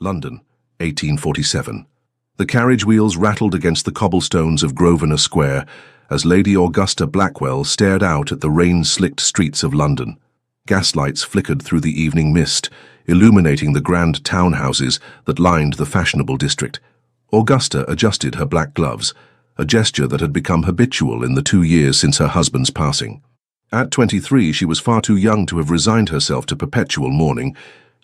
London, 1847. The carriage wheels rattled against the cobblestones of Grosvenor Square as Lady Augusta Blackwell stared out at the rain-slicked streets of London. Gaslights flickered through the evening mist, illuminating the grand townhouses that lined the fashionable district. Augusta adjusted her black gloves, a gesture that had become habitual in the 2 years since her husband's passing. At 23, she was far too young to have resigned herself to perpetual mourning,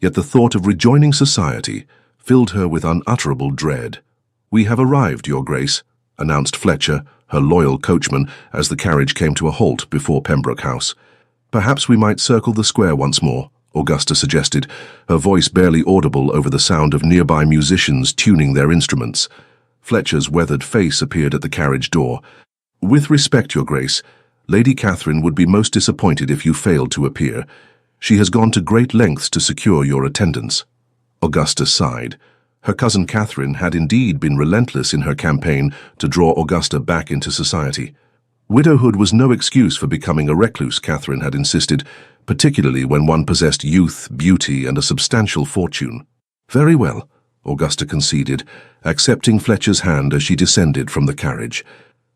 yet the thought of rejoining society filled her with unutterable dread. "We have arrived, Your Grace," announced Fletcher, her loyal coachman, as the carriage came to a halt before Pembroke House. "Perhaps we might circle the square once more," Augusta suggested, her voice barely audible over the sound of nearby musicians tuning their instruments. Fletcher's weathered face appeared at the carriage door. "With respect, Your Grace, Lady Catherine would be most disappointed if you failed to appear. She has gone to great lengths to secure your attendance." Augusta sighed. Her cousin Catherine had indeed been relentless in her campaign to draw Augusta back into society. Widowhood was no excuse for becoming a recluse, Catherine had insisted, particularly when one possessed youth, beauty, and a substantial fortune. "Very well," Augusta conceded, accepting Fletcher's hand as she descended from the carriage.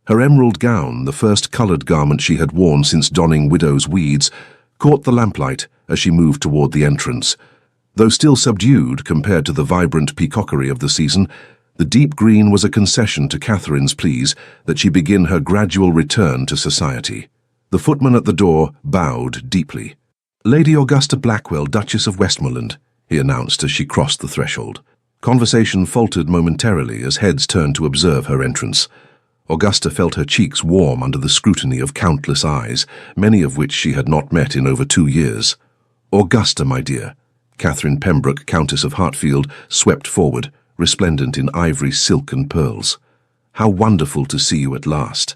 Her emerald gown, the first coloured garment she had worn since donning widow's weeds, caught the lamplight as she moved toward the entrance. Though still subdued compared to the vibrant peacockery of the season, the deep green was a concession to Catherine's pleas that she begin her gradual return to society. The footman at the door bowed deeply. "Lady Augusta Blackwell, Duchess of Westmoreland," he announced as she crossed the threshold. Conversation faltered momentarily as heads turned to observe her entrance. Augusta felt her cheeks warm under the scrutiny of countless eyes, many of which she had not met in over 2 years. "Augusta, my dear." Catherine Pembroke, Countess of Hartfield, swept forward, resplendent in ivory, silk and pearls. "How wonderful to see you at last.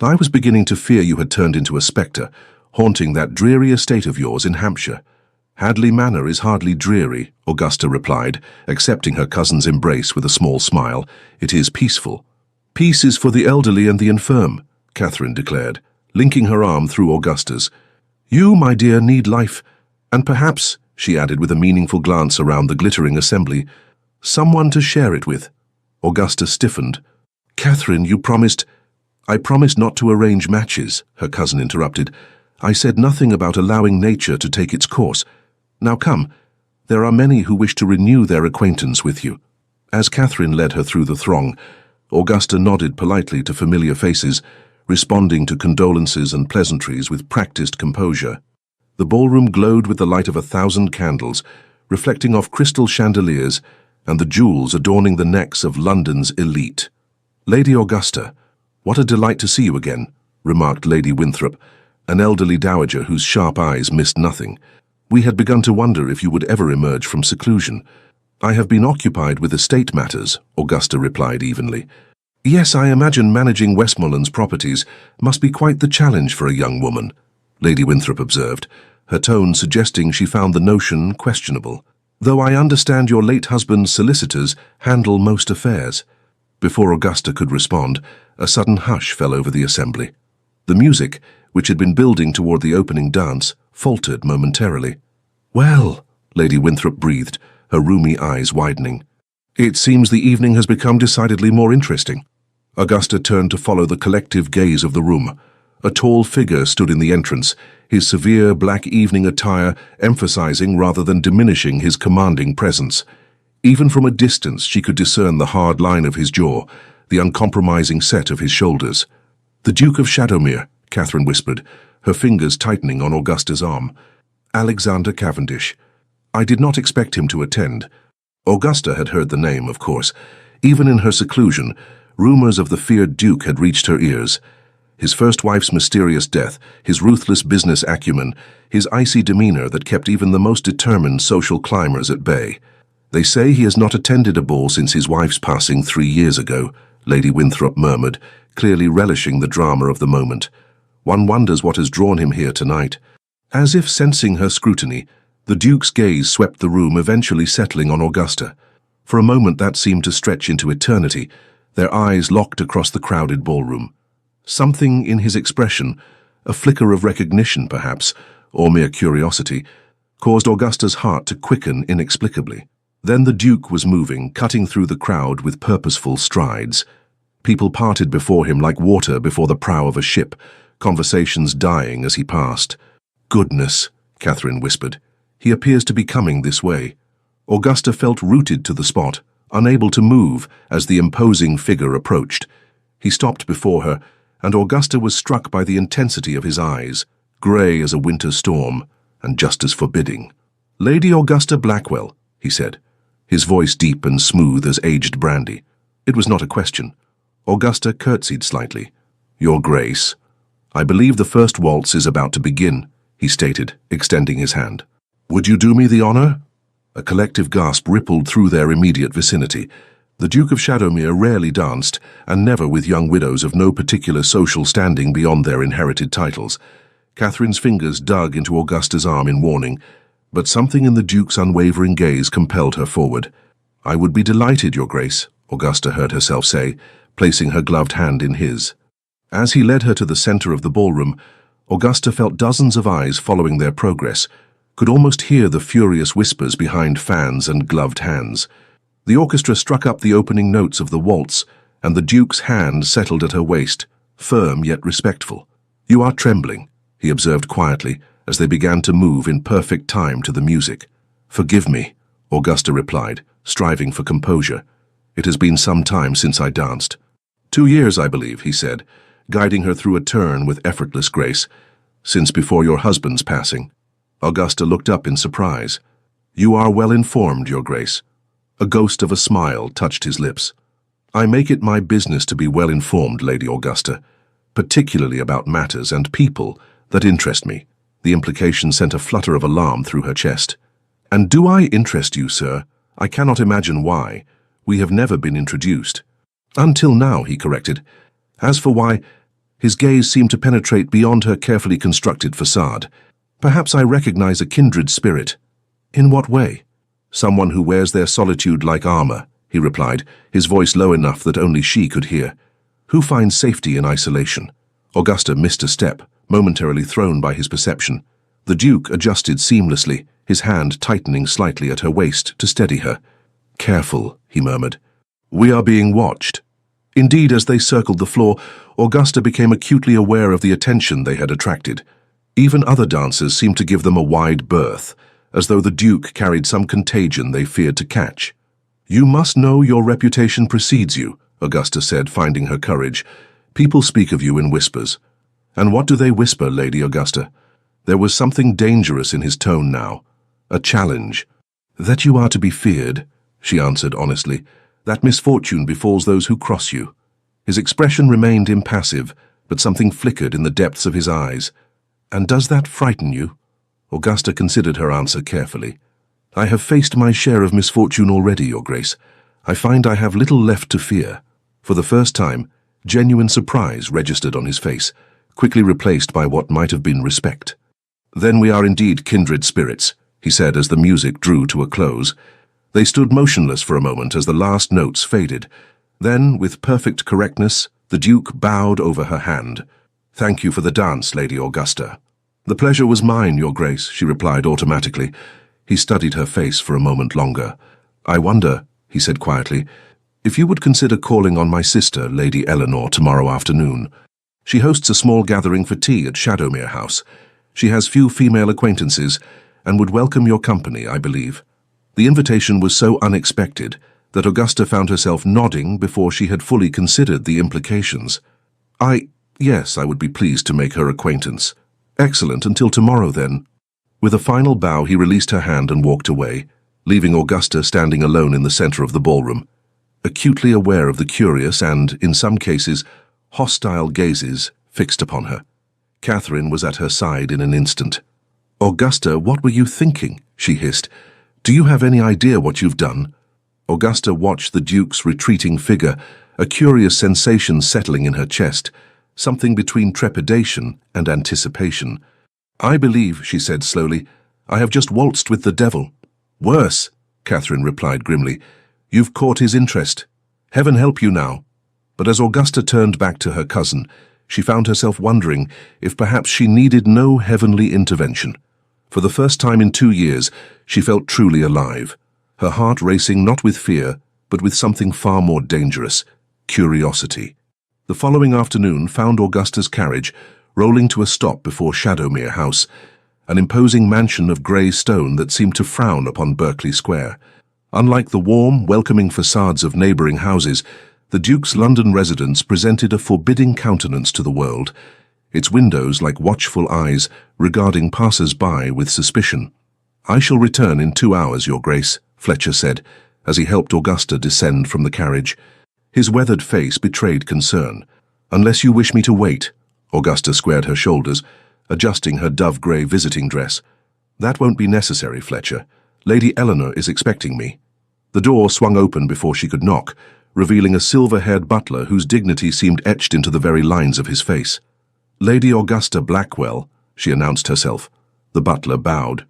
I was beginning to fear you had turned into a spectre, haunting that dreary estate of yours in Hampshire." "Hadley Manor is hardly dreary," Augusta replied, accepting her cousin's embrace with a small smile. "It is peaceful." "Peace is for the elderly and the infirm," Catherine declared, linking her arm through Augusta's. "You, my dear, need life, and perhaps," she added with a meaningful glance around the glittering assembly, "someone to share it with." Augusta stiffened. "Catherine, you promised—" "I promised not to arrange matches," her cousin interrupted. "I said nothing about allowing nature to take its course. Now come, there are many who wish to renew their acquaintance with you." As Catherine led her through the throng, Augusta nodded politely to familiar faces, responding to condolences and pleasantries with practiced composure. The ballroom glowed with the light of 1,000 candles, reflecting off crystal chandeliers and the jewels adorning the necks of London's elite. "Lady Augusta, what a delight to see you again," remarked Lady Winthrop, an elderly dowager whose sharp eyes missed nothing. "We had begun to wonder if you would ever emerge from seclusion." "I have been occupied with estate matters," Augusta replied evenly. "Yes, I imagine managing Westmoreland's properties must be quite the challenge for a young woman," Lady Winthrop observed, her tone suggesting she found the notion questionable. "Though I understand your late husband's solicitors handle most affairs." Before Augusta could respond, a sudden hush fell over the assembly. The music, which had been building toward the opening dance, faltered momentarily. "Well," Lady Winthrop breathed, her rheumy eyes widening. "It seems the evening has become decidedly more interesting." Augusta turned to follow the collective gaze of the room. A tall figure stood in the entrance, his severe black evening attire emphasizing rather than diminishing his commanding presence. Even from a distance she could discern the hard line of his jaw, the uncompromising set of his shoulders. "The Duke of Shadowmere," Catherine whispered, her fingers tightening on Augusta's arm. "Alexander Cavendish. I did not expect him to attend." Augusta had heard the name, of course. Even in her seclusion, rumors of the feared Duke had reached her ears. His first wife's mysterious death, his ruthless business acumen, his icy demeanor that kept even the most determined social climbers at bay. "They say he has not attended a ball since his wife's passing 3 years ago," Lady Winthrop murmured, clearly relishing the drama of the moment. "One wonders what has drawn him here tonight." As if sensing her scrutiny, the Duke's gaze swept the room, eventually settling on Augusta. For a moment that seemed to stretch into eternity, their eyes locked across the crowded ballroom. Something in his expression, a flicker of recognition perhaps, or mere curiosity, caused Augusta's heart to quicken inexplicably. Then the Duke was moving, cutting through the crowd with purposeful strides. People parted before him like water before the prow of a ship, conversations dying as he passed. "Goodness," Catherine whispered. "He appears to be coming this way." Augusta felt rooted to the spot, unable to move as the imposing figure approached. He stopped before her, and Augusta was struck by the intensity of his eyes, grey as a winter storm, and just as forbidding. "Lady Augusta Blackwell," he said, his voice deep and smooth as aged brandy. It was not a question. Augusta curtsied slightly. "Your Grace, I believe the first waltz is about to begin," he stated, extending his hand. "Would you do me the honor?" A collective gasp rippled through their immediate vicinity. The Duke of Shadowmere rarely danced, and never with young widows of no particular social standing beyond their inherited titles. Catherine's fingers dug into Augusta's arm in warning, but something in the Duke's unwavering gaze compelled her forward. "I would be delighted, Your Grace," Augusta heard herself say, placing her gloved hand in his. As he led her to the center of the ballroom, Augusta felt dozens of eyes following their progress, could almost hear the furious whispers behind fans and gloved hands. The orchestra struck up the opening notes of the waltz, and the Duke's hand settled at her waist, firm yet respectful. "You are trembling," he observed quietly, as they began to move in perfect time to the music. "Forgive me," Augusta replied, striving for composure. "It has been some time since I danced." "2 years, I believe," he said, guiding her through a turn with effortless grace. "Since before your husband's passing." Augusta looked up in surprise. "You are well informed, Your Grace." A ghost of a smile touched his lips. "I make it my business to be well informed, Lady Augusta, particularly about matters and people that interest me." The implication sent a flutter of alarm through her chest. "And do I interest you, sir? I cannot imagine why. We have never been introduced." "Until now," he corrected. As for why, his gaze seemed to penetrate beyond her carefully constructed facade. "Perhaps I recognize a kindred spirit." "In what way?" "Someone who wears their solitude like armor," he replied, his voice low enough that only she could hear. "Who finds safety in isolation?" Augusta missed a step, momentarily thrown by his perception. The Duke adjusted seamlessly, his hand tightening slightly at her waist to steady her. "Careful," he murmured. "We are being watched." Indeed, as they circled the floor, Augusta became acutely aware of the attention they had attracted. Even other dancers seemed to give them a wide berth, as though the Duke carried some contagion they feared to catch. "You must know your reputation precedes you," Augusta said, finding her courage. "People speak of you in whispers." "And what do they whisper, Lady Augusta?" There was something dangerous in his tone now, a challenge. "That you are to be feared," she answered honestly. "That misfortune befalls those who cross you." His expression remained impassive, but something flickered in the depths of his eyes. "And does that frighten you?" Augusta considered her answer carefully. "I have faced my share of misfortune already, Your Grace. I find I have little left to fear." For the first time, genuine surprise registered on his face, quickly replaced by what might have been respect. "Then we are indeed kindred spirits," he said as the music drew to a close. They stood motionless for a moment as the last notes faded. Then, with perfect correctness, the Duke bowed over her hand. "Thank you for the dance, Lady Augusta." "The pleasure was mine, Your Grace," she replied automatically. He studied her face for a moment longer. "I wonder," he said quietly, "if you would consider calling on my sister, Lady Eleanor, tomorrow afternoon. She hosts a small gathering for tea at Shadowmere House. She has few female acquaintances, and would welcome your company, I believe." The invitation was so unexpected that Augusta found herself nodding before she had fully considered the implications. Yes, I would be pleased to make her acquaintance." "Excellent, until tomorrow then." With a final bow, he released her hand and walked away, leaving Augusta standing alone in the center of the ballroom, acutely aware of the curious and, in some cases, hostile gazes fixed upon her. Catherine was at her side in an instant. "Augusta, what were you thinking?" she hissed. "Do you have any idea what you've done?" Augusta watched the Duke's retreating figure, a curious sensation settling in her chest, something between trepidation and anticipation. "I believe," she said slowly, "I have just waltzed with the devil." "Worse," Catherine replied grimly. "You've caught his interest. Heaven help you now." But as Augusta turned back to her cousin, she found herself wondering if perhaps she needed no heavenly intervention. For the first time in 2 years, she felt truly alive. her heart racing not with fear, but with something far more dangerous, curiosity. The following afternoon found Augusta's carriage rolling to a stop before Shadowmere House, an imposing mansion of grey stone that seemed to frown upon Berkeley Square. Unlike the warm, welcoming facades of neighbouring houses, the Duke's London residence presented a forbidding countenance to the world, its windows like watchful eyes regarding passers-by with suspicion. "I shall return in 2 hours, Your Grace," Fletcher said, as he helped Augusta descend from the carriage. His weathered face betrayed concern. "Unless you wish me to wait," Augusta squared her shoulders, adjusting her dove-grey visiting dress. "That won't be necessary, Fletcher. Lady Eleanor is expecting me." The door swung open before she could knock, revealing a silver-haired butler whose dignity seemed etched into the very lines of his face. "Lady Augusta Blackwell," she announced herself. The butler bowed.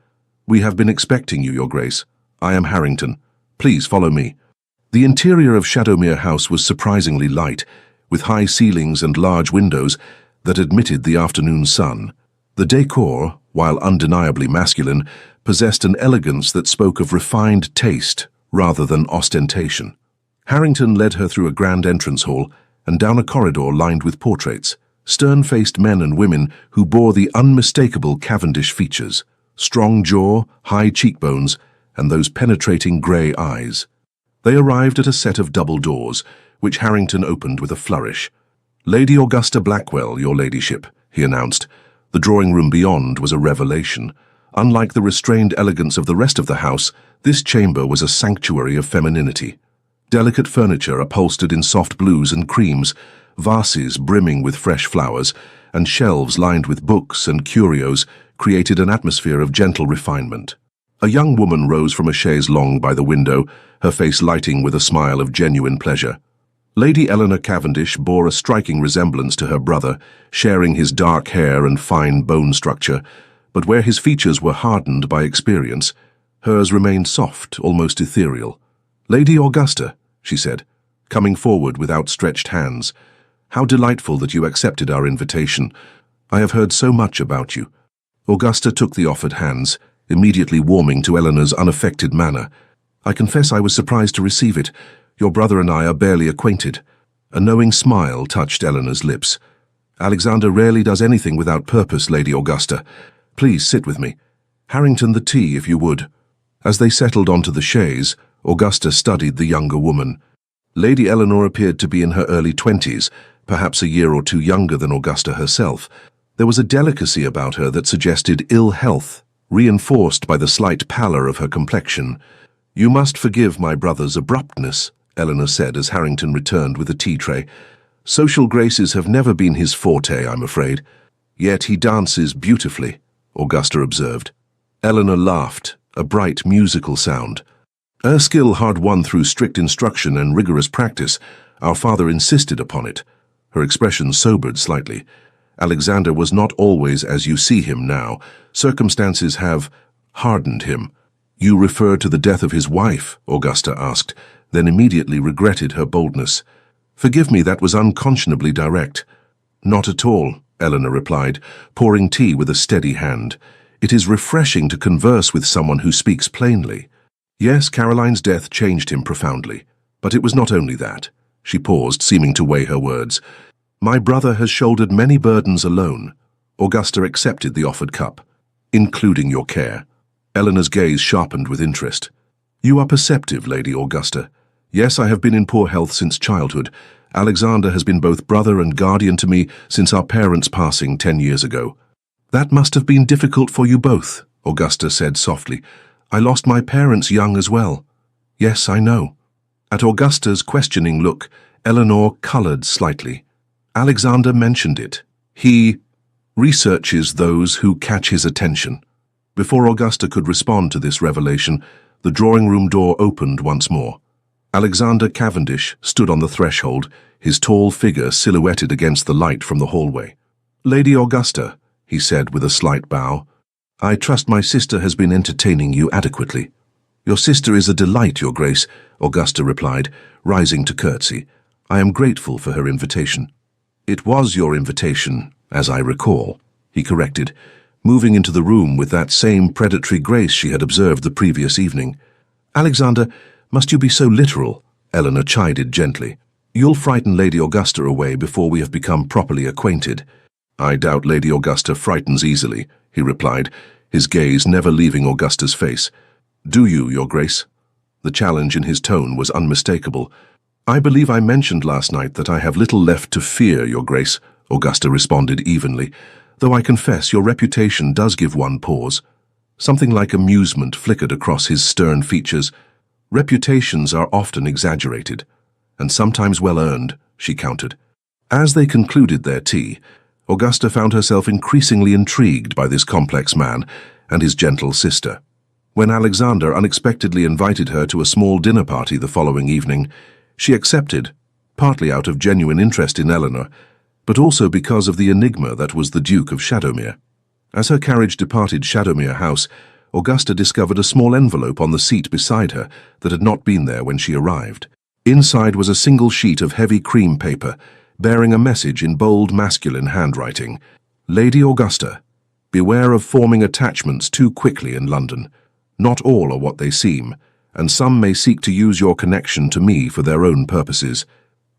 "We have been expecting you, Your Grace. I am Harrington. Please follow me." The interior of Shadowmere House was surprisingly light, with high ceilings and large windows that admitted the afternoon sun. The decor, while undeniably masculine, possessed an elegance that spoke of refined taste rather than ostentation. Harrington led her through a grand entrance hall and down a corridor lined with portraits, stern-faced men and women who bore the unmistakable Cavendish features, strong jaw, high cheekbones, and those penetrating grey eyes. They arrived at a set of double doors, which Harrington opened with a flourish. "Lady Augusta Blackwell, Your Ladyship," he announced. The drawing-room beyond was a revelation. Unlike the restrained elegance of the rest of the house, this chamber was a sanctuary of femininity. Delicate furniture upholstered in soft blues and creams, vases brimming with fresh flowers, and shelves lined with books and curios created an atmosphere of gentle refinement. A young woman rose from a chaise longue by the window, her face lighting with a smile of genuine pleasure. Lady Eleanor Cavendish bore a striking resemblance to her brother, sharing his dark hair and fine bone structure, but where his features were hardened by experience, hers remained soft, almost ethereal. "Lady Augusta," she said, coming forward with outstretched hands, "how delightful that you accepted our invitation. I have heard so much about you." Augusta took the offered hands, immediately warming to Eleanor's unaffected manner. "I confess I was surprised to receive it. Your brother and I are barely acquainted." A knowing smile touched Eleanor's lips. "Alexander rarely does anything without purpose, Lady Augusta. Please sit with me. Harrington, the tea, if you would." As they settled onto the chaise, Augusta studied the younger woman. Lady Eleanor appeared to be in her early 20s, perhaps a year or two younger than Augusta herself. There was a delicacy about her that suggested ill health, reinforced by the slight pallor of her complexion. "You must forgive my brother's abruptness," Eleanor said as Harrington returned with a tea tray. "Social graces have never been his forte, I'm afraid. Yet he dances beautifully," Augusta observed. Eleanor laughed, a bright musical sound. "Her skill hard-won through strict instruction and rigorous practice. Our father insisted upon it." Her expression sobered slightly. "Alexander was not always as you see him now. Circumstances have hardened him." "You refer to the death of his wife?" Augusta asked, then immediately regretted her boldness. "Forgive me, that was unconscionably direct." "Not at all," Eleanor replied, pouring tea with a steady hand. "It is refreshing to converse with someone who speaks plainly. Yes, Caroline's death changed him profoundly, but it was not only that." She paused, seeming to weigh her words. "My brother has shouldered many burdens alone." Augusta accepted the offered cup. "Including your care." Eleanor's gaze sharpened with interest. "You are perceptive, Lady Augusta. Yes, I have been in poor health since childhood. Alexander has been both brother and guardian to me since our parents' passing 10 years ago." "That must have been difficult for you both," Augusta said softly. "I lost my parents young as well." "Yes, I know." At Augusta's questioning look, Eleanor colored slightly. "Alexander mentioned it. He researches those who catch his attention." Before Augusta could respond to this revelation, the drawing-room door opened once more. Alexander Cavendish stood on the threshold, his tall figure silhouetted against the light from the hallway. "Lady Augusta," he said with a slight bow, "I trust my sister has been entertaining you adequately." "Your sister is a delight, Your Grace," Augusta replied, rising to curtsy. "I am grateful for her invitation." "It was your invitation, as I recall," he corrected, moving into the room with that same predatory grace she had observed the previous evening. "Alexander, must you be so literal?" Eleanor chided gently. "You'll frighten Lady Augusta away before we have become properly acquainted." "I doubt Lady Augusta frightens easily," he replied, his gaze never leaving Augusta's face. "Do you, Your Grace?" The challenge in his tone was unmistakable. "I believe I mentioned last night that I have little left to fear, Your Grace," Augusta responded evenly, "though I confess your reputation does give one pause." Something like amusement flickered across his stern features. "Reputations are often exaggerated, and sometimes well-earned," she countered. As they concluded their tea, Augusta found herself increasingly intrigued by this complex man and his gentle sister. When Alexander unexpectedly invited her to a small dinner party the following evening, she accepted, partly out of genuine interest in Eleanor, but also because of the enigma that was the Duke of Shadowmere. As her carriage departed Shadowmere House, Augusta discovered a small envelope on the seat beside her that had not been there when she arrived. Inside was a single sheet of heavy cream paper, bearing a message in bold masculine handwriting. "Lady Augusta, beware of forming attachments too quickly in London. Not all are what they seem, and some may seek to use your connection to me for their own purposes.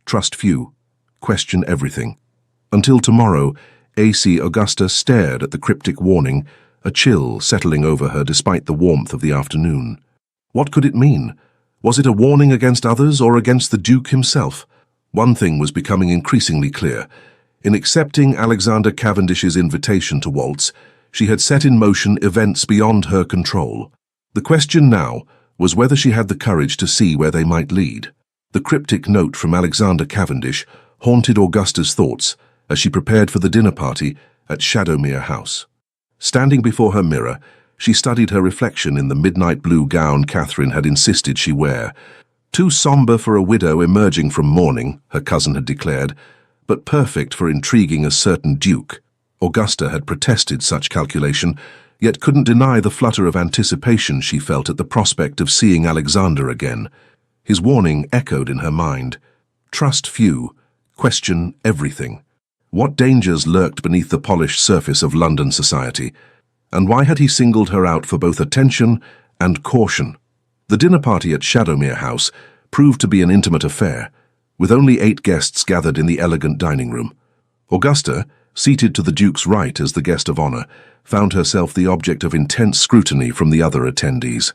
Trust few. Question everything." Until tomorrow, AC Augusta stared at the cryptic warning, a chill settling over her despite the warmth of the afternoon. What could it mean? Was it a warning against others or against the Duke himself? One thing was becoming increasingly clear. In accepting Alexander Cavendish's invitation to Waltz, she had set in motion events beyond her control. The question now was whether she had the courage to see where they might lead. The cryptic note from Alexander Cavendish haunted Augusta's thoughts as she prepared for the dinner party at Shadowmere House. Standing before her mirror, she studied her reflection in the midnight blue gown Catherine had insisted she wear. Too somber for a widow emerging from mourning, her cousin had declared, but perfect for intriguing a certain duke. Augusta had protested such calculation, yet couldn't deny the flutter of anticipation she felt at the prospect of seeing Alexander again. His warning echoed in her mind. Trust few, question everything. What dangers lurked beneath the polished surface of London society? And why had he singled her out for both attention and caution? The dinner party at Shadowmere House proved to be an intimate affair, with only 8 guests gathered in the elegant dining room. Augusta, seated to the Duke's right as the guest of honor, found herself the object of intense scrutiny from the other attendees.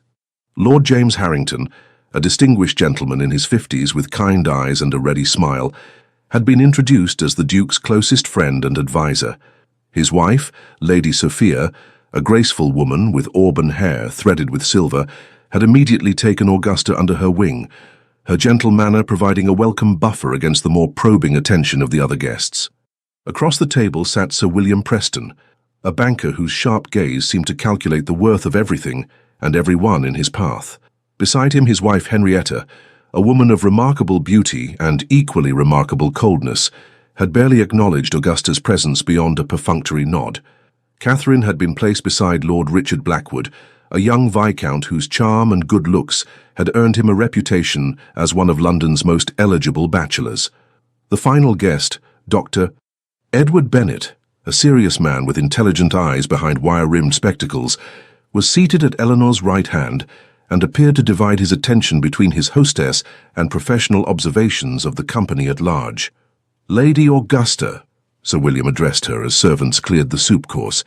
Lord James Harrington, a distinguished gentleman in his 50s with kind eyes and a ready smile, had been introduced as the Duke's closest friend and advisor. His wife, Lady Sophia, a graceful woman with auburn hair threaded with silver, had immediately taken Augusta under her wing, her gentle manner providing a welcome buffer against the more probing attention of the other guests. Across the table sat Sir William Preston, a banker whose sharp gaze seemed to calculate the worth of everything and everyone in his path. Beside him his wife Henrietta, a woman of remarkable beauty and equally remarkable coldness, had barely acknowledged Augusta's presence beyond a perfunctory nod. Catherine had been placed beside Lord Richard Blackwood, a young viscount whose charm and good looks had earned him a reputation as one of London's most eligible bachelors. The final guest, Dr. Edward Bennet, a serious man with intelligent eyes behind wire-rimmed spectacles, was seated at Eleanor's right hand and appeared to divide his attention between his hostess and professional observations of the company at large. "Lady Augusta," Sir William addressed her as servants cleared the soup course,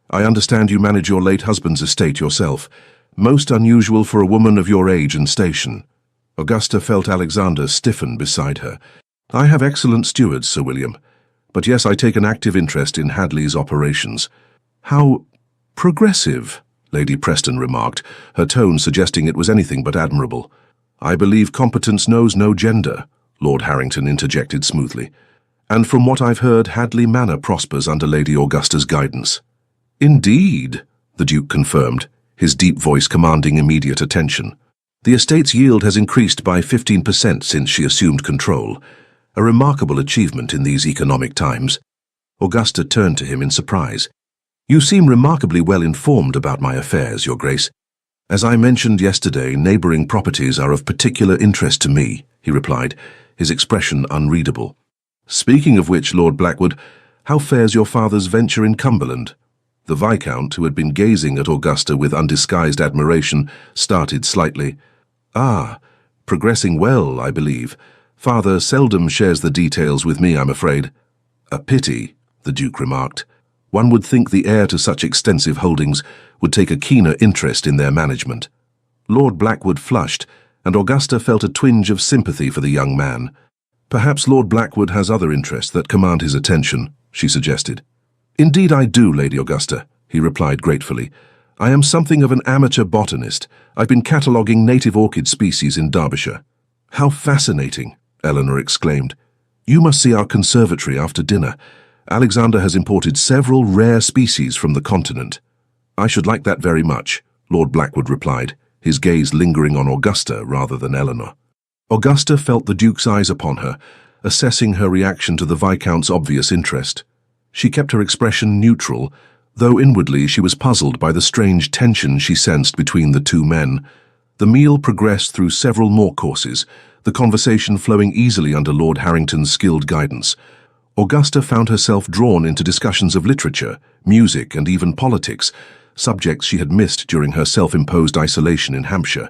"I understand you manage your late husband's estate yourself. Most unusual for a woman of your age and station." Augusta felt Alexander stiffen beside her. "I have excellent stewards, Sir William, but yes, I take an active interest in Hadley's operations." "How progressive," Lady Preston remarked, her tone suggesting it was anything but admirable. "I believe competence knows no gender," Lord Harrington interjected smoothly. "And from what I've heard, Hadley Manor prospers under Lady Augusta's guidance." "Indeed," the Duke confirmed, his deep voice commanding immediate attention. "The estate's yield has increased by 15% since she assumed control, a remarkable achievement in these economic times." Augusta turned to him in surprise. "You seem remarkably well informed about my affairs, Your Grace. As I mentioned yesterday, neighboring properties are of particular interest to me," he replied, his expression unreadable. "Speaking of which, Lord Blackwood, how fares your father's venture in Cumberland?" The Viscount, who had been gazing at Augusta with undisguised admiration, started slightly. Ah, progressing well, I believe. Father seldom shares the details with me, I'm afraid. A pity, the Duke remarked. One would think the heir to such extensive holdings would take a keener interest in their management. Lord Blackwood flushed, and Augusta felt a twinge of sympathy for the young man. Perhaps Lord Blackwood has other interests that command his attention, she suggested. Indeed I do, Lady Augusta, he replied gratefully. I am something of an amateur botanist. I've been cataloguing native orchid species in Derbyshire. How fascinating, Eleanor exclaimed. You must see our conservatory after dinner. Alexander has imported several rare species from the continent. I should like that very much, Lord Blackwood replied, his gaze lingering on Augusta rather than Eleanor. Augusta felt the Duke's eyes upon her, assessing her reaction to the Viscount's obvious interest. She kept her expression neutral, though inwardly she was puzzled by the strange tension she sensed between the two men. The meal progressed through several more courses, the conversation flowing easily under Lord Harrington's skilled guidance. Augusta found herself drawn into discussions of literature, music, and even politics, subjects she had missed during her self-imposed isolation in Hampshire.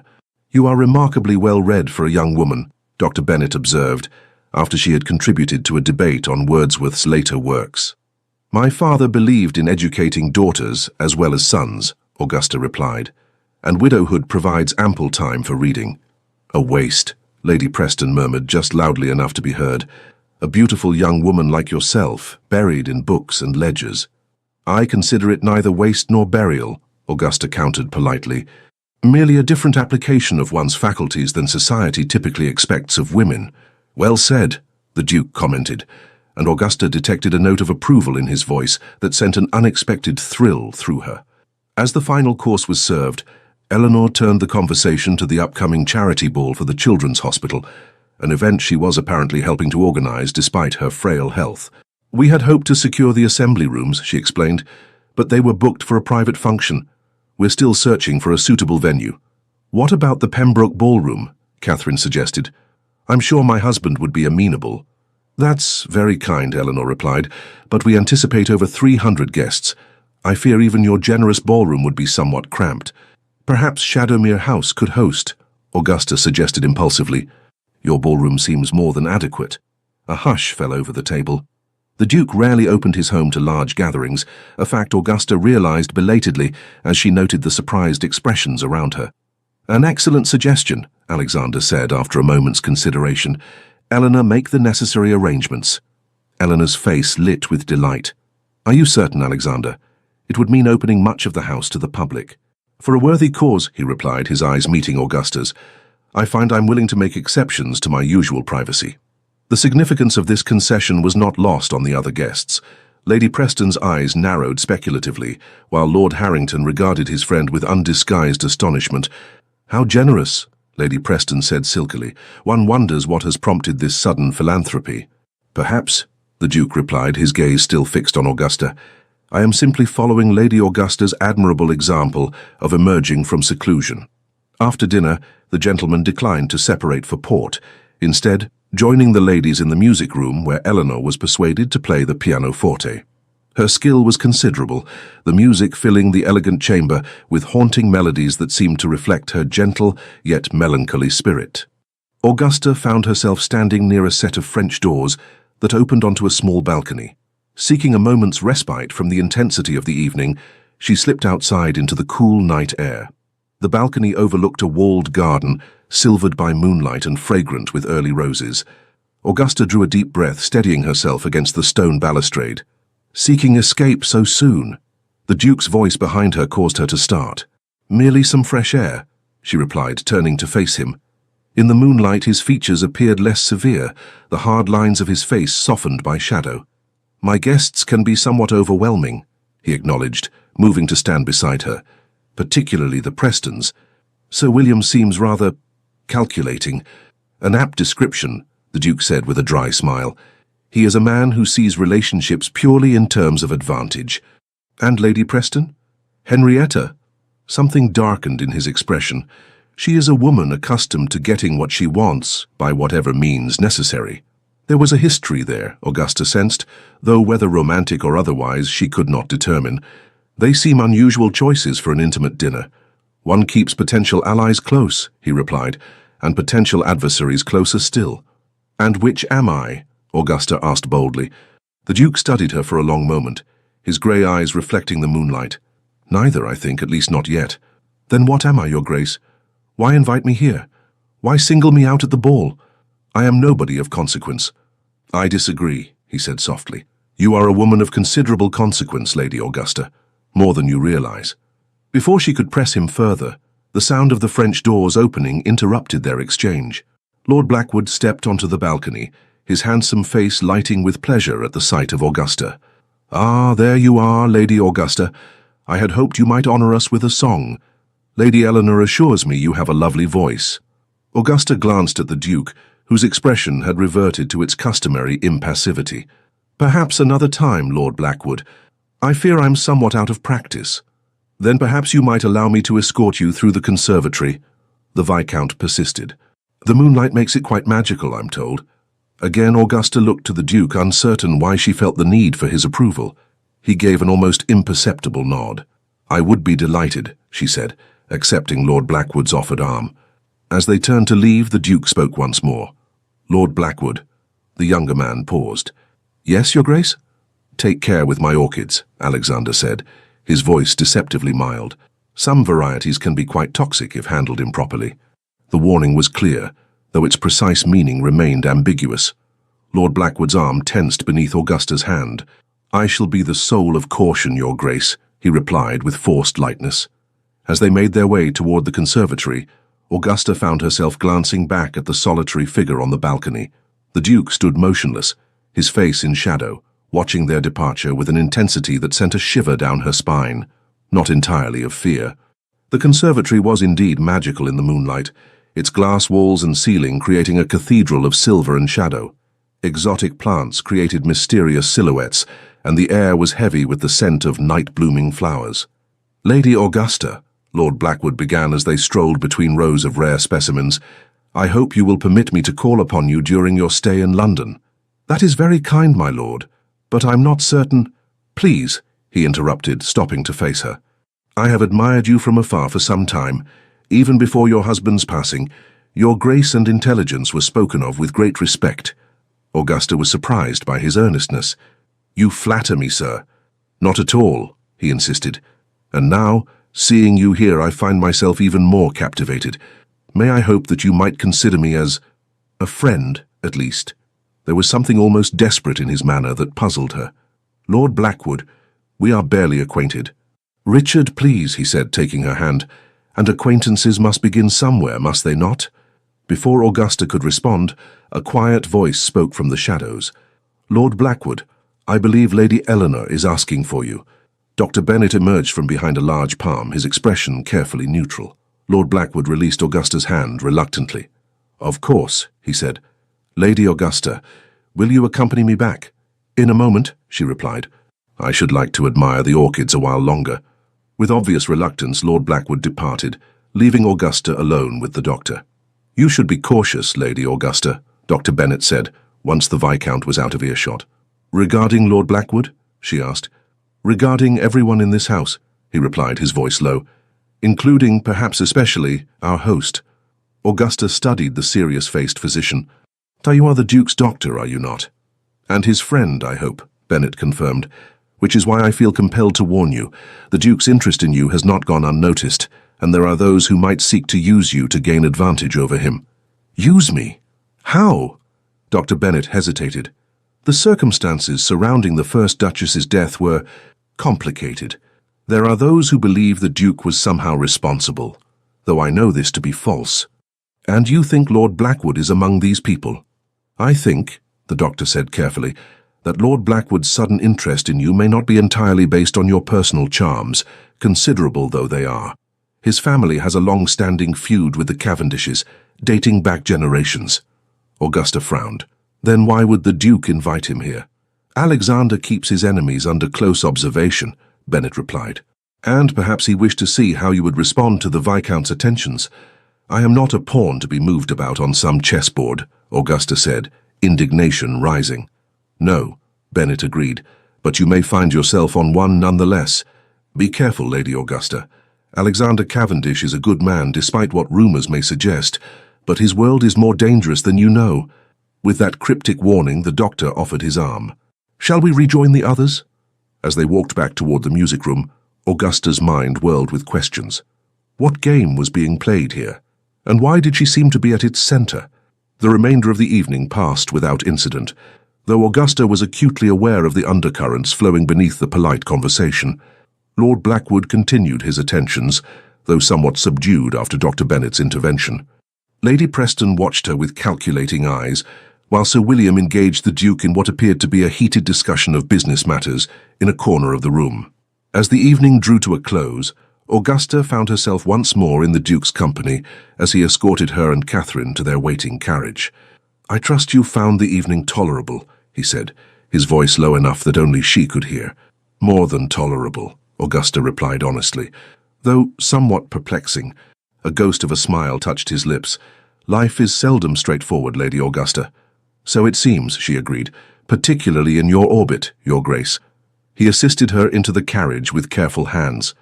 You are remarkably well read for a young woman, Dr. Bennet observed, after she had contributed to a debate on Wordsworth's later works. My father believed in educating daughters as well as sons, Augusta replied, and widowhood provides ample time for reading. A waste, Lady Preston murmured just loudly enough to be heard. A beautiful young woman like yourself, buried in books and ledgers. I consider it neither waste nor burial, Augusta countered politely. Merely a different application of one's faculties than society typically expects of women. Well said, the Duke commented, and Augusta detected a note of approval in his voice that sent an unexpected thrill through her. As the final course was served, Eleanor turned the conversation to the upcoming charity ball for the Children's Hospital, an event she was apparently helping to organize despite her frail health. We had hoped to secure the assembly rooms, she explained, but they were booked for a private function. We're still searching for a suitable venue. What about the Pembroke Ballroom? Catherine suggested. I'm sure my husband would be amenable. That's very kind, Eleanor replied, but we anticipate over 300 guests. I fear even your generous ballroom would be somewhat cramped. Perhaps Shadowmere House could host, Augusta suggested impulsively. Your ballroom seems more than adequate. A hush fell over the table. The Duke rarely opened his home to large gatherings, a fact Augusta realized belatedly as she noted the surprised expressions around her. An excellent suggestion, Alexander said after a moment's consideration. Eleanor, make the necessary arrangements. Eleanor's face lit with delight. Are you certain, Alexander? It would mean opening much of the house to the public. For a worthy cause, he replied, his eyes meeting Augusta's. I find I'm willing to make exceptions to my usual privacy. The significance of this concession was not lost on the other guests. Lady Preston's eyes narrowed speculatively, while Lord Harrington regarded his friend with undisguised astonishment. How generous, Lady Preston said silkily. One wonders what has prompted this sudden philanthropy. Perhaps, the Duke replied, his gaze still fixed on Augusta. I am simply following Lady Augusta's admirable example of emerging from seclusion. After dinner, the gentlemen declined to separate for port, instead joining the ladies in the music room where Eleanor was persuaded to play the pianoforte. Her skill was considerable, the music filling the elegant chamber with haunting melodies that seemed to reflect her gentle yet melancholy spirit. Augusta found herself standing near a set of French doors that opened onto a small balcony. Seeking a moment's respite from the intensity of the evening, she slipped outside into the cool night air. The balcony overlooked a walled garden, silvered by moonlight and fragrant with early roses. Augusta drew a deep breath, steadying herself against the stone balustrade. Seeking escape so soon? The Duke's voice behind her caused her to start. Merely some fresh air, she replied, turning to face him. In the moonlight his features appeared less severe, the hard lines of his face softened by shadow. My guests can be somewhat overwhelming, he acknowledged, moving to stand beside her. Particularly the Prestons. Sir William seems rather calculating. An apt description, the Duke said with a dry smile. He is a man who sees relationships purely in terms of advantage. And Lady Preston? Henrietta? Something darkened in his expression. She is a woman accustomed to getting what she wants by whatever means necessary. There was a history there, Augusta sensed, though whether romantic or otherwise she could not determine. They seem unusual choices for an intimate dinner. One keeps potential allies close, he replied, and potential adversaries closer still. And which am I? Augusta asked boldly. The Duke studied her for a long moment, his grey eyes reflecting the moonlight. Neither, I think, at least not yet. Then what am I, Your Grace? Why invite me here? Why single me out at the ball? I am nobody of consequence. I disagree, he said softly. You are a woman of considerable consequence, Lady Augusta, more than you realize. Before she could press him further, the sound of the French doors opening interrupted their exchange. Lord Blackwood stepped onto the balcony, his handsome face lighting with pleasure at the sight of Augusta. Ah, there you are, Lady Augusta. I had hoped you might honor us with a song. Lady Eleanor assures me you have a lovely voice. Augusta glanced at the Duke, whose expression had reverted to its customary impassivity. Perhaps another time, Lord Blackwood. I fear I'm somewhat out of practice. Then perhaps you might allow me to escort you through the conservatory. The Viscount persisted. The moonlight makes it quite magical, I'm told. Again Augusta looked to the Duke, uncertain why she felt the need for his approval. He gave an almost imperceptible nod. I would be delighted, she said, accepting Lord Blackwood's offered arm. As they turned to leave, the Duke spoke once more. Lord Blackwood. The younger man paused. Yes, Your Grace? Take care with my orchids, Alexander said, his voice deceptively mild. Some varieties can be quite toxic if handled improperly. The warning was clear, though its precise meaning remained ambiguous. Lord Blackwood's arm tensed beneath Augusta's hand. I shall be the soul of caution, Your Grace, he replied with forced lightness. As they made their way toward the conservatory, Augusta found herself glancing back at the solitary figure on the balcony. The Duke stood motionless, his face in shadow, watching their departure with an intensity that sent a shiver down her spine, not entirely of fear. The conservatory was indeed magical in the moonlight, its glass walls and ceiling creating a cathedral of silver and shadow. Exotic plants created mysterious silhouettes, and the air was heavy with the scent of night-blooming flowers. Lady Augusta, Lord Blackwood began as they strolled between rows of rare specimens, I hope you will permit me to call upon you during your stay in London. That is very kind, my lord, but I'm not certain— Please, he interrupted, stopping to face her. I have admired you from afar for some time. Even before your husband's passing, your grace and intelligence were spoken of with great respect. Augusta was surprised by his earnestness. You flatter me, sir. Not at all, he insisted. And now, seeing you here, I find myself even more captivated. May I hope that you might consider me as a friend, at least? There was something almost desperate in his manner that puzzled her. Lord Blackwood, we are barely acquainted. Richard, please, he said, taking her hand. And acquaintances must begin somewhere, must they not? Before Augusta could respond, a quiet voice spoke from the shadows. Lord Blackwood, I believe Lady Eleanor is asking for you. Dr. Bennet emerged from behind a large palm, his expression carefully neutral. Lord Blackwood released Augusta's hand reluctantly. Of course, he said. Lady Augusta, will you accompany me back? In a moment, she replied. I should like to admire the orchids a while longer. With obvious reluctance, Lord Blackwood departed, leaving Augusta alone with the doctor. You should be cautious, Lady Augusta, Dr. Bennet said, once the Viscount was out of earshot. Regarding Lord Blackwood? She asked. Regarding everyone in this house, he replied, his voice low, including, perhaps especially, our host. Augusta studied the serious-faced physician. You are the Duke's doctor, are you not? And his friend, I hope, Bennet confirmed, which is why I feel compelled to warn you. The Duke's interest in you has not gone unnoticed, and there are those who might seek to use you to gain advantage over him. Use me? How? Dr. Bennet hesitated. The circumstances surrounding the first Duchess's death were complicated. There are those who believe the Duke was somehow responsible, though I know this to be false. And you think Lord Blackwood is among these people? I think, the doctor said carefully, that Lord Blackwood's sudden interest in you may not be entirely based on your personal charms, considerable though they are. His family has a long-standing feud with the Cavendishes, dating back generations. Augusta frowned. Then why would the Duke invite him here? Alexander keeps his enemies under close observation, Bennet replied. And perhaps he wished to see how you would respond to the Viscount's attentions. I am not a pawn to be moved about on some chessboard, Augusta said, indignation rising. No, Bennet agreed, but you may find yourself on one nonetheless. Be careful, Lady Augusta, Alexander Cavendish is a good man despite what rumors may suggest, but his world is more dangerous than you know. With that cryptic warning, the doctor offered his arm. Shall we rejoin the others? As they walked back toward the music room, Augusta's mind whirled with questions. What game was being played here? And why did she seem to be at its center? The remainder of the evening passed without incident, though Augusta was acutely aware of the undercurrents flowing beneath the polite conversation. Lord Blackwood continued his attentions, though somewhat subdued after Dr. Bennet's intervention. Lady Preston watched her with calculating eyes, while Sir William engaged the Duke in what appeared to be a heated discussion of business matters in a corner of the room. As the evening drew to a close, Augusta found herself once more in the Duke's company as he escorted her and Catherine to their waiting carriage. "I trust you found the evening tolerable," he said, his voice low enough that only she could hear. "More than tolerable," Augusta replied honestly, though somewhat perplexing. A ghost of a smile touched his lips. "Life is seldom straightforward, Lady Augusta." "So it seems," she agreed, "particularly in your orbit, Your Grace." He assisted her into the carriage with careful hands.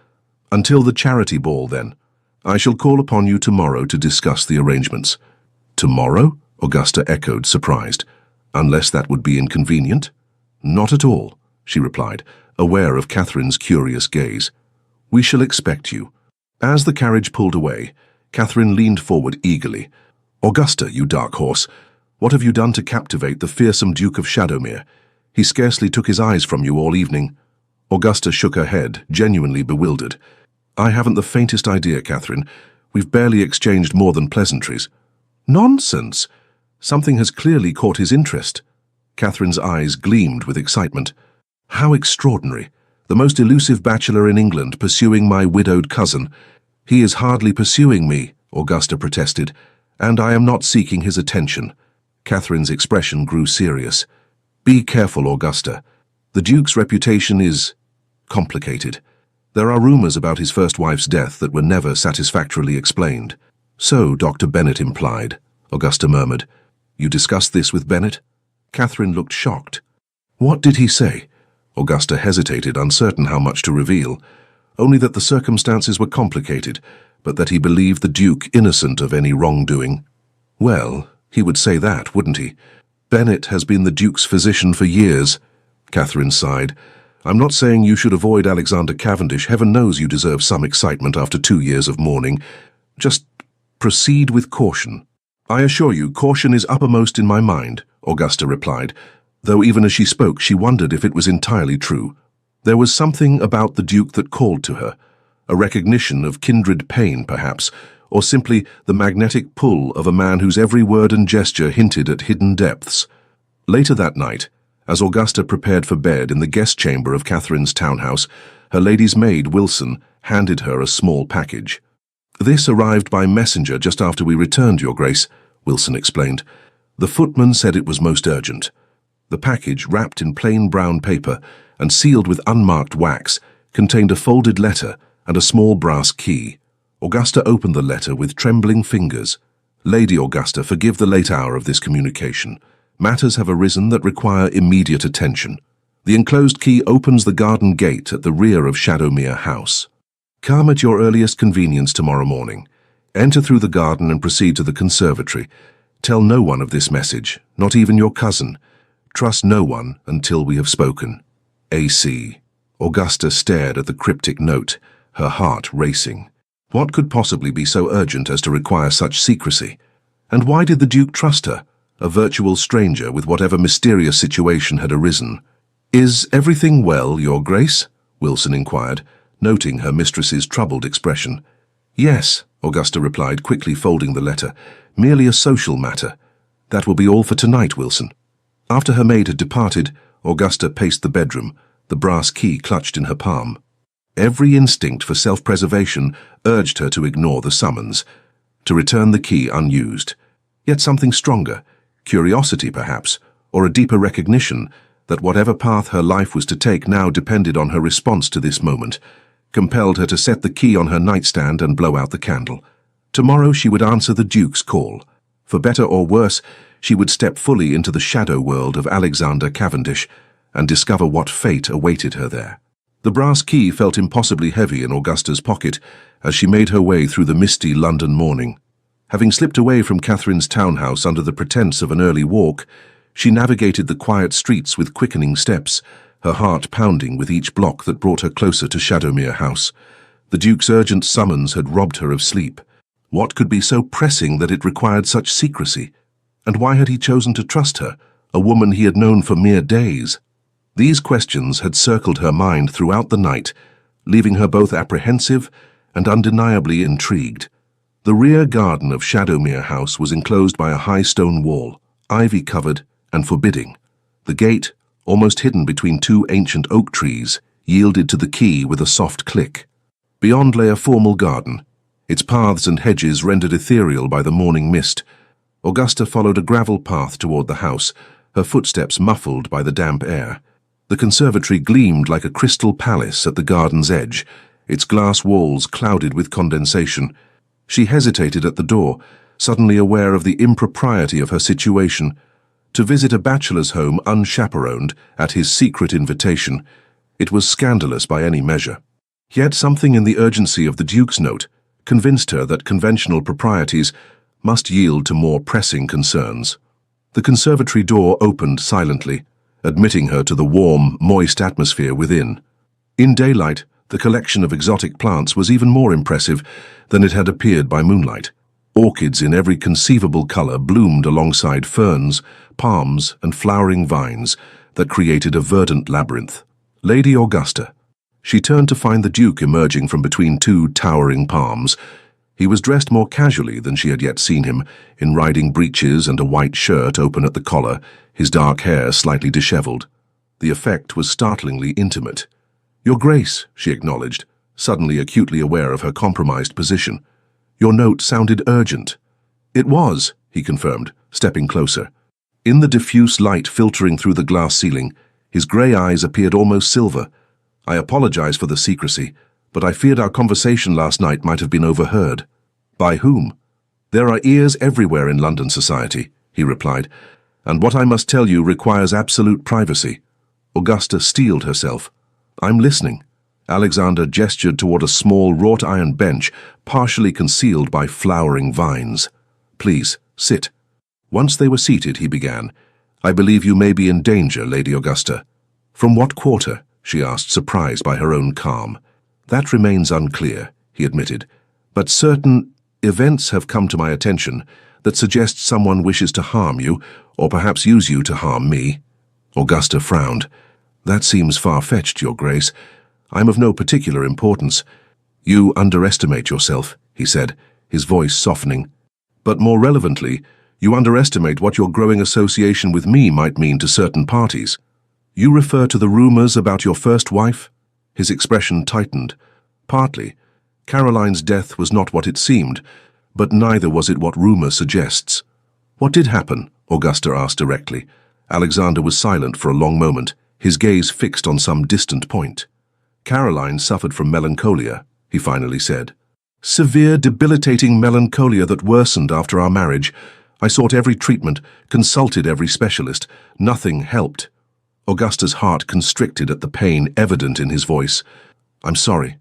"Until the charity ball, then. I shall call upon you tomorrow to discuss the arrangements." "Tomorrow?" Augusta echoed, surprised. "Unless that would be inconvenient?" "Not at all," she replied, aware of Catherine's curious gaze. "We shall expect you." As the carriage pulled away, Catherine leaned forward eagerly. "Augusta, you dark horse, what have you done to captivate the fearsome Duke of Shadowmere? He scarcely took his eyes from you all evening." Augusta shook her head, genuinely bewildered. "I haven't the faintest idea, Catherine. We've barely exchanged more than pleasantries." "Nonsense! Something has clearly caught his interest." Catherine's eyes gleamed with excitement. "How extraordinary! The most elusive bachelor in England pursuing my widowed cousin." "He is hardly pursuing me," Augusta protested, "and I am not seeking his attention." Catherine's expression grew serious. "Be careful, Augusta. The Duke's reputation is complicated. There are rumors about his first wife's death that were never satisfactorily explained." "So Dr. Bennet implied," Augusta murmured. "You discussed this with Bennet?" Catherine looked shocked. "What did he say?" Augusta hesitated, uncertain how much to reveal. Only that the circumstances were complicated, but that he believed the Duke innocent of any wrongdoing. "Well, he would say that, wouldn't he? Bennet has been the Duke's physician for years." Catherine sighed. "I'm not saying you should avoid Alexander Cavendish. Heaven knows you deserve some excitement after 2 years of mourning. Just proceed with caution." "I assure you, caution is uppermost in my mind," Augusta replied, though even as she spoke she wondered if it was entirely true. There was something about the Duke that called to her, a recognition of kindred pain, perhaps, or simply the magnetic pull of a man whose every word and gesture hinted at hidden depths. Later that night, as Augusta prepared for bed in the guest chamber of Catherine's townhouse, her lady's maid, Wilson, handed her a small package. "This arrived by messenger just after we returned, Your Grace," Wilson explained. "The footman said it was most urgent." The package, wrapped in plain brown paper and sealed with unmarked wax, contained a folded letter and a small brass key. Augusta opened the letter with trembling fingers. "Lady Augusta, forgive the late hour of this communication. Matters have arisen that require immediate attention. The enclosed key opens the garden gate at the rear of Shadowmere House. Come at your earliest convenience tomorrow morning. Enter through the garden and proceed to the conservatory. Tell no one of this message, not even your cousin. Trust no one until we have spoken. A.C." Augusta stared at the cryptic note, her heart racing. What could possibly be so urgent as to require such secrecy? And why did the Duke trust her, a virtual stranger with whatever mysterious situation had arisen? "Is everything well, Your Grace?" Wilson inquired, noting her mistress's troubled expression. "Yes," Augusta replied, quickly folding the letter. "Merely a social matter. That will be all for tonight, Wilson." After her maid had departed, Augusta paced the bedroom, the brass key clutched in her palm. Every instinct for self-preservation urged her to ignore the summons, to return the key unused. Yet something stronger, curiosity perhaps, or a deeper recognition that whatever path her life was to take now depended on her response to this moment, compelled her to set the key on her nightstand and blow out the candle. Tomorrow she would answer the Duke's call. For better or worse, she would step fully into the shadow world of Alexander Cavendish and discover what fate awaited her there. The brass key felt impossibly heavy in Augusta's pocket as she made her way through the misty London morning. Having slipped away from Catherine's townhouse under the pretense of an early walk, she navigated the quiet streets with quickening steps, her heart pounding with each block that brought her closer to Shadowmere House. The Duke's urgent summons had robbed her of sleep. What could be so pressing that it required such secrecy? And why had he chosen to trust her, a woman he had known for mere days? These questions had circled her mind throughout the night, leaving her both apprehensive and undeniably intrigued. The rear garden of Shadowmere House was enclosed by a high stone wall, ivy-covered and forbidding. The gate, almost hidden between two ancient oak trees, yielded to the key with a soft click. Beyond lay a formal garden, its paths and hedges rendered ethereal by the morning mist. Augusta followed a gravel path toward the house, her footsteps muffled by the damp air. The conservatory gleamed like a crystal palace at the garden's edge, its glass walls clouded with condensation. She hesitated at the door, suddenly aware of the impropriety of her situation. To visit a bachelor's home unchaperoned at his secret invitation, it was scandalous by any measure. Yet something in the urgency of the Duke's note convinced her that conventional proprieties must yield to more pressing concerns. The conservatory door opened silently, admitting her to the warm, moist atmosphere within. In daylight, the collection of exotic plants was even more impressive than it had appeared by moonlight. Orchids in every conceivable color bloomed alongside ferns, palms, and flowering vines that created a verdant labyrinth. Lady Augusta. She turned to find the Duke emerging from between two towering palms. He was dressed more casually than she had yet seen him, in riding breeches and a white shirt open at the collar, his dark hair slightly disheveled. The effect was startlingly intimate. "Your Grace," she acknowledged, suddenly acutely aware of her compromised position. "Your note sounded urgent." "It was," he confirmed, stepping closer. In the diffuse light filtering through the glass ceiling, his grey eyes appeared almost silver. "I apologize for the secrecy, but I feared our conversation last night might have been overheard." "By whom?" "There are ears everywhere in London society," he replied, "and what I must tell you requires absolute privacy." Augusta steeled herself. "I'm listening." Alexander gestured toward a small wrought-iron bench, partially concealed by flowering vines. "Please, sit." Once they were seated, he began. "I believe you may be in danger, Lady Augusta." "From what quarter?" she asked, surprised by her own calm. "That remains unclear," he admitted, "but certain events have come to my attention that suggest someone wishes to harm you, or perhaps use you to harm me." Augusta frowned. "That seems far-fetched, Your Grace. I'm of no particular importance." "You underestimate yourself," he said, his voice softening. "But more relevantly, you underestimate what your growing association with me might mean to certain parties." "You refer to the rumors about your first wife?" His expression tightened. "Partly. Caroline's death was not what it seemed, but neither was it what rumor suggests." "What did happen?" Augusta asked directly. Alexander was silent for a long moment, his gaze fixed on some distant point. "Caroline suffered from melancholia," he finally said. "Severe, debilitating melancholia that worsened after our marriage. I sought every treatment, consulted every specialist. Nothing helped." Augusta's heart constricted at the pain evident in his voice. "I'm sorry.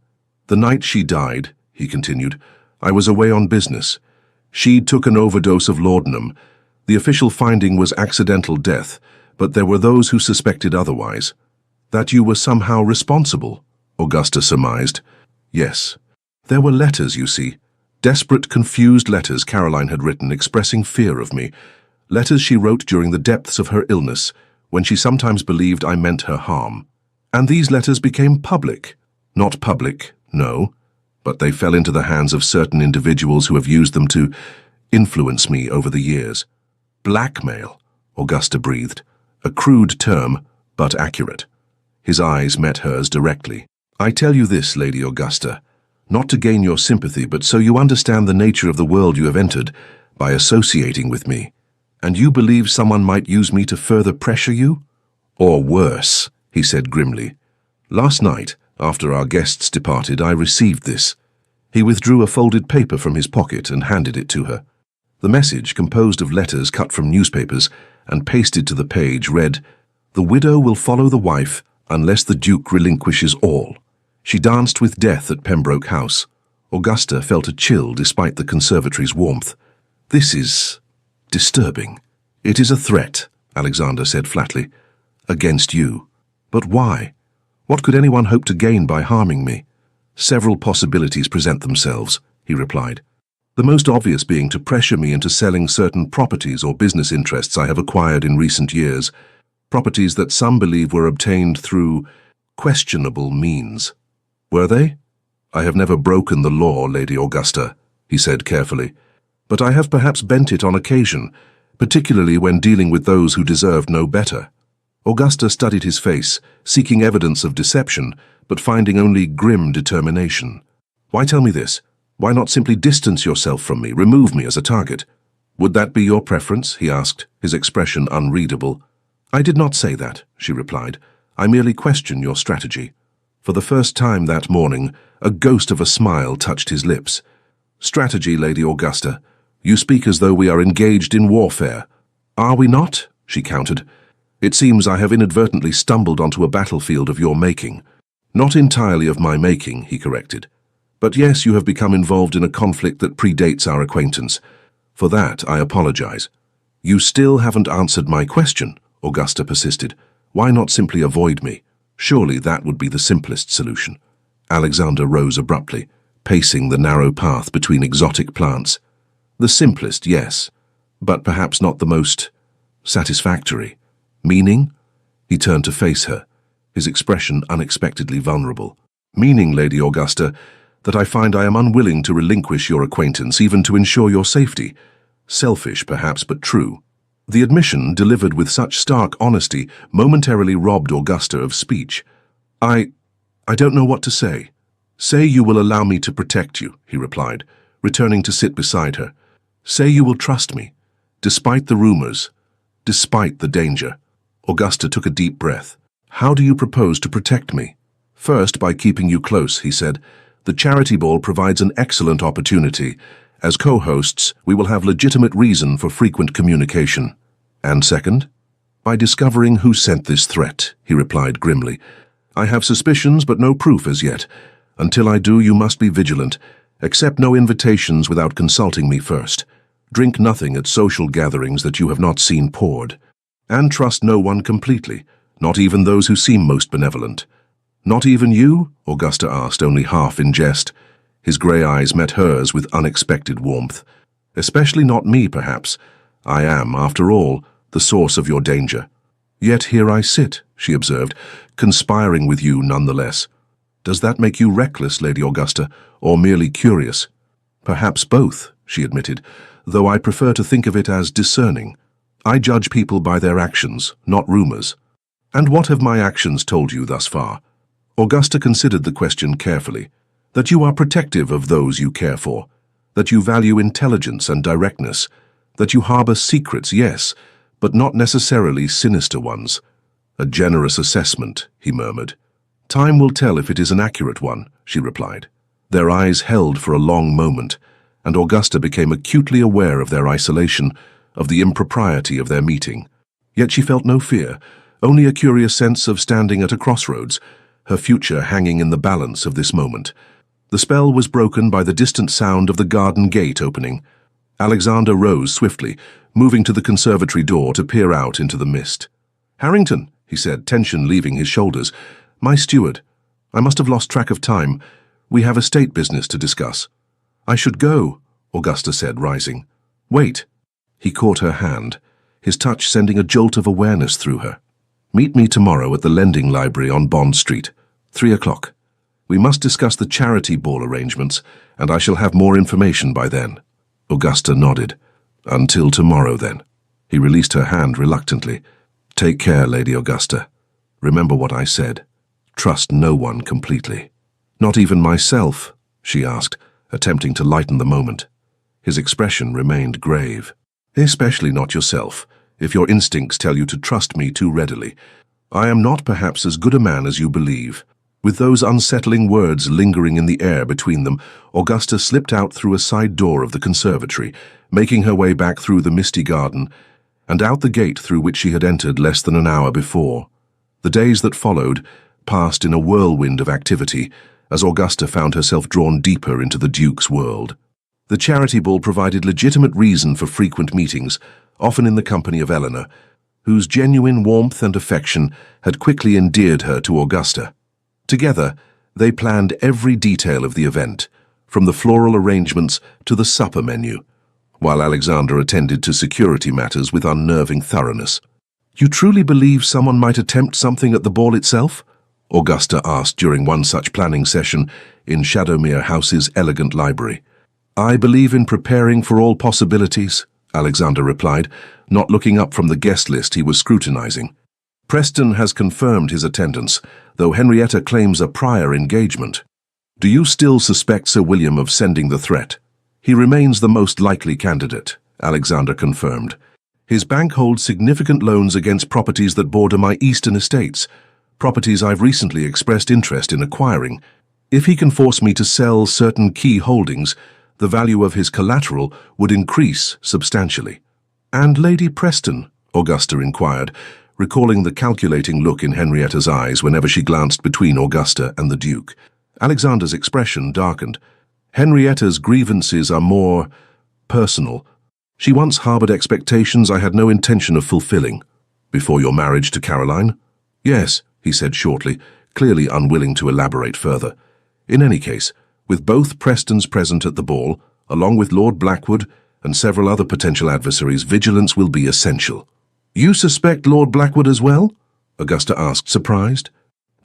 The night she died," he continued, "I was away on business. She took an overdose of laudanum. The official finding was accidental death, but there were those who suspected otherwise." "That you were somehow responsible," Augusta surmised. "Yes. There were letters, you see. Desperate, confused letters Caroline had written expressing fear of me. Letters she wrote during the depths of her illness, when she sometimes believed I meant her harm. And these letters became public. Not public, no, but they fell into the hands of certain individuals who have used them to influence me over the years." "Blackmail," Augusta breathed. A crude term, but accurate. His eyes met hers directly. "I tell you this, Lady Augusta, not to gain your sympathy, but so you understand the nature of the world you have entered by associating with me. And you believe someone might use me to further pressure you? Or worse," he said grimly. "Last night, after our guests departed, I received this." He withdrew a folded paper from his pocket and handed it to her. The message, composed of letters cut from newspapers and pasted to the page, read, "The widow will follow the wife unless the Duke relinquishes all. She danced with death at Pembroke House. Augusta felt a chill despite the conservatory's warmth. This is disturbing. It is a threat, Alexander said flatly. Against you. But why? What could anyone hope to gain by harming me? Several possibilities present themselves, he replied. The most obvious being to pressure me into selling certain properties or business interests I have acquired in recent years, properties that some believe were obtained through questionable means. Were they? I have never broken the law, Lady Augusta, he said carefully, but I have perhaps bent it on occasion, particularly when dealing with those who deserved no better. Augusta studied his face, seeking evidence of deception, but finding only grim determination. Why tell me this? Why not simply distance yourself from me, remove me as a target? Would that be your preference? He asked, his expression unreadable. I did not say that, she replied. I merely question your strategy. For the first time that morning, a ghost of a smile touched his lips. Strategy, Lady Augusta. You speak as though we are engaged in warfare. Are we not? She countered. It seems I have inadvertently stumbled onto a battlefield of your making. Not entirely of my making, he corrected. But yes, you have become involved in a conflict that predates our acquaintance. For that, I apologize. You still haven't answered my question, Augusta persisted. Why not simply avoid me? Surely that would be the simplest solution. Alexander rose abruptly, pacing the narrow path between exotic plants. The simplest, yes, but perhaps not the most satisfactory. Meaning? He turned to face her, his expression unexpectedly vulnerable. Meaning, Lady Augusta, that I find I am unwilling to relinquish your acquaintance even to ensure your safety. Selfish, perhaps, but true. The admission, delivered with such stark honesty, momentarily robbed Augusta of speech. I don't know what to say. Say you will allow me to protect you, he replied, returning to sit beside her. Say you will trust me, despite the rumors, despite the danger. Augusta took a deep breath. How do you propose to protect me? First, by keeping you close, he said. The charity ball provides an excellent opportunity. As co-hosts, we will have legitimate reason for frequent communication. And second? By discovering who sent this threat, he replied grimly. I have suspicions, but no proof as yet. Until I do, you must be vigilant. Accept no invitations without consulting me first. Drink nothing at social gatherings that you have not seen poured. And trust no one completely, not even those who seem most benevolent. Not even you? Augusta asked, only half in jest. His grey eyes met hers with unexpected warmth. Especially not me, perhaps. I am, after all, the source of your danger. Yet here I sit, she observed, conspiring with you nonetheless. Does that make you reckless, Lady Augusta, or merely curious? Perhaps both, she admitted, though I prefer to think of it as discerning. I judge people by their actions, not rumors. And what have my actions told you thus far? Augusta considered the question carefully. That you are protective of those you care for, that you value intelligence and directness, that you harbor secrets, yes, but not necessarily sinister ones. A generous assessment, he murmured. Time will tell if it is an accurate one, she replied. Their eyes held for a long moment, and Augusta became acutely aware of their isolation, of the impropriety of their meeting. Yet she felt no fear, only a curious sense of standing at a crossroads, her future hanging in the balance of this moment. The spell was broken by the distant sound of the garden gate opening. Alexander rose swiftly, moving to the conservatory door to peer out into the mist. Harrington, he said, tension leaving his shoulders. My steward. I must have lost track of time. We have estate business to discuss. I should go, Augusta said, rising. Wait. He caught her hand, his touch sending a jolt of awareness through her. Meet me tomorrow at the Lending Library on Bond Street, 3 o'clock. We must discuss the charity ball arrangements, and I shall have more information by then. Augusta nodded. Until tomorrow, then. He released her hand reluctantly. Take care, Lady Augusta. Remember what I said. Trust no one completely. Not even myself, she asked, attempting to lighten the moment. His expression remained grave. Especially not yourself, if your instincts tell you to trust me too readily. I am not perhaps as good a man as you believe. With those unsettling words lingering in the air between them, Augusta slipped out through a side door of the conservatory, making her way back through the misty garden, and out the gate through which she had entered less than an hour before. The days that followed passed in a whirlwind of activity as Augusta found herself drawn deeper into the Duke's world. The charity ball provided legitimate reason for frequent meetings, often in the company of Eleanor, whose genuine warmth and affection had quickly endeared her to Augusta. Together, they planned every detail of the event, from the floral arrangements to the supper menu, while Alexander attended to security matters with unnerving thoroughness. "You truly believe someone might attempt something at the ball itself?" Augusta asked during one such planning session in Shadowmere House's elegant library. "I believe in preparing for all possibilities," Alexander replied, not looking up from the guest list he was scrutinizing. "Preston has confirmed his attendance, though Henrietta claims a prior engagement. Do you still suspect Sir William of sending the threat?" "He remains the most likely candidate," Alexander confirmed. "His bank holds significant loans against properties that border my eastern estates, properties I've recently expressed interest in acquiring. If he can force me to sell certain key holdings, the value of his collateral would increase substantially." "And Lady Preston?" Augusta inquired, recalling the calculating look in Henrietta's eyes whenever she glanced between Augusta and the Duke. Alexander's expression darkened. "Henrietta's grievances are more personal. She once harbored expectations I had no intention of fulfilling." "Before your marriage to Caroline?" "Yes," he said shortly, clearly unwilling to elaborate further. "In any case, with both Prestons present at the ball, along with Lord Blackwood and several other potential adversaries, vigilance will be essential." "You suspect Lord Blackwood as well?" Augusta asked, surprised.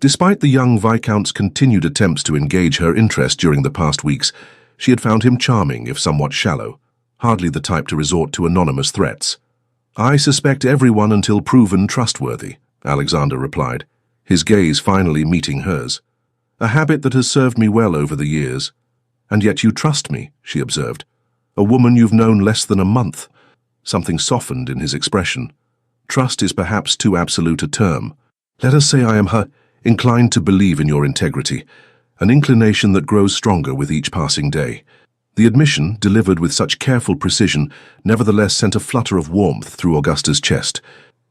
Despite the young Viscount's continued attempts to engage her interest during the past weeks, she had found him charming, if somewhat shallow, hardly the type to resort to anonymous threats. "I suspect everyone until proven trustworthy," Alexander replied, his gaze finally meeting hers. "A habit that has served me well over the years." "And yet you trust me," she observed. "A woman you've known less than a month." Something softened in his expression. "Trust is perhaps too absolute a term. Let us say I am inclined to believe in your integrity, an inclination that grows stronger with each passing day." The admission, delivered with such careful precision, nevertheless sent a flutter of warmth through Augusta's chest.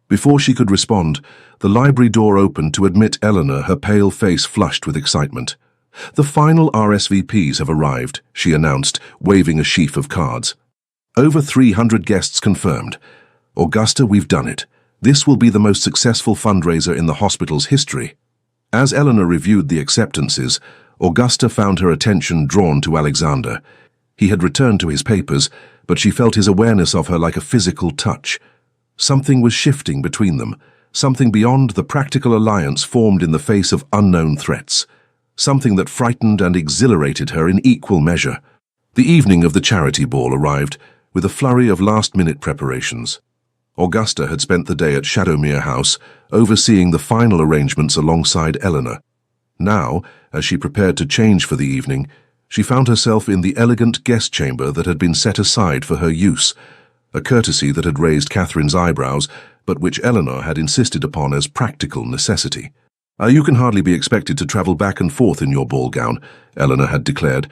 Before she could respond, the library door opened to admit Eleanor, her pale face flushed with excitement. "The final RSVPs have arrived," she announced, waving a sheaf of cards. "Over 300 guests confirmed. Augusta, we've done it. This will be the most successful fundraiser in the hospital's history." As Eleanor reviewed the acceptances, Augusta found her attention drawn to Alexander. He had returned to his papers, but she felt his awareness of her like a physical touch. Something was shifting between them, something beyond the practical alliance formed in the face of unknown threats, something that frightened and exhilarated her in equal measure. The evening of the charity ball arrived, with a flurry of last-minute preparations. Augusta had spent the day at Shadowmere House, overseeing the final arrangements alongside Eleanor. Now, as she prepared to change for the evening, she found herself in the elegant guest chamber that had been set aside for her use, a courtesy that had raised Catherine's eyebrows, but which Eleanor had insisted upon as practical necessity. "You can hardly be expected to travel back and forth in your ball gown," Eleanor had declared.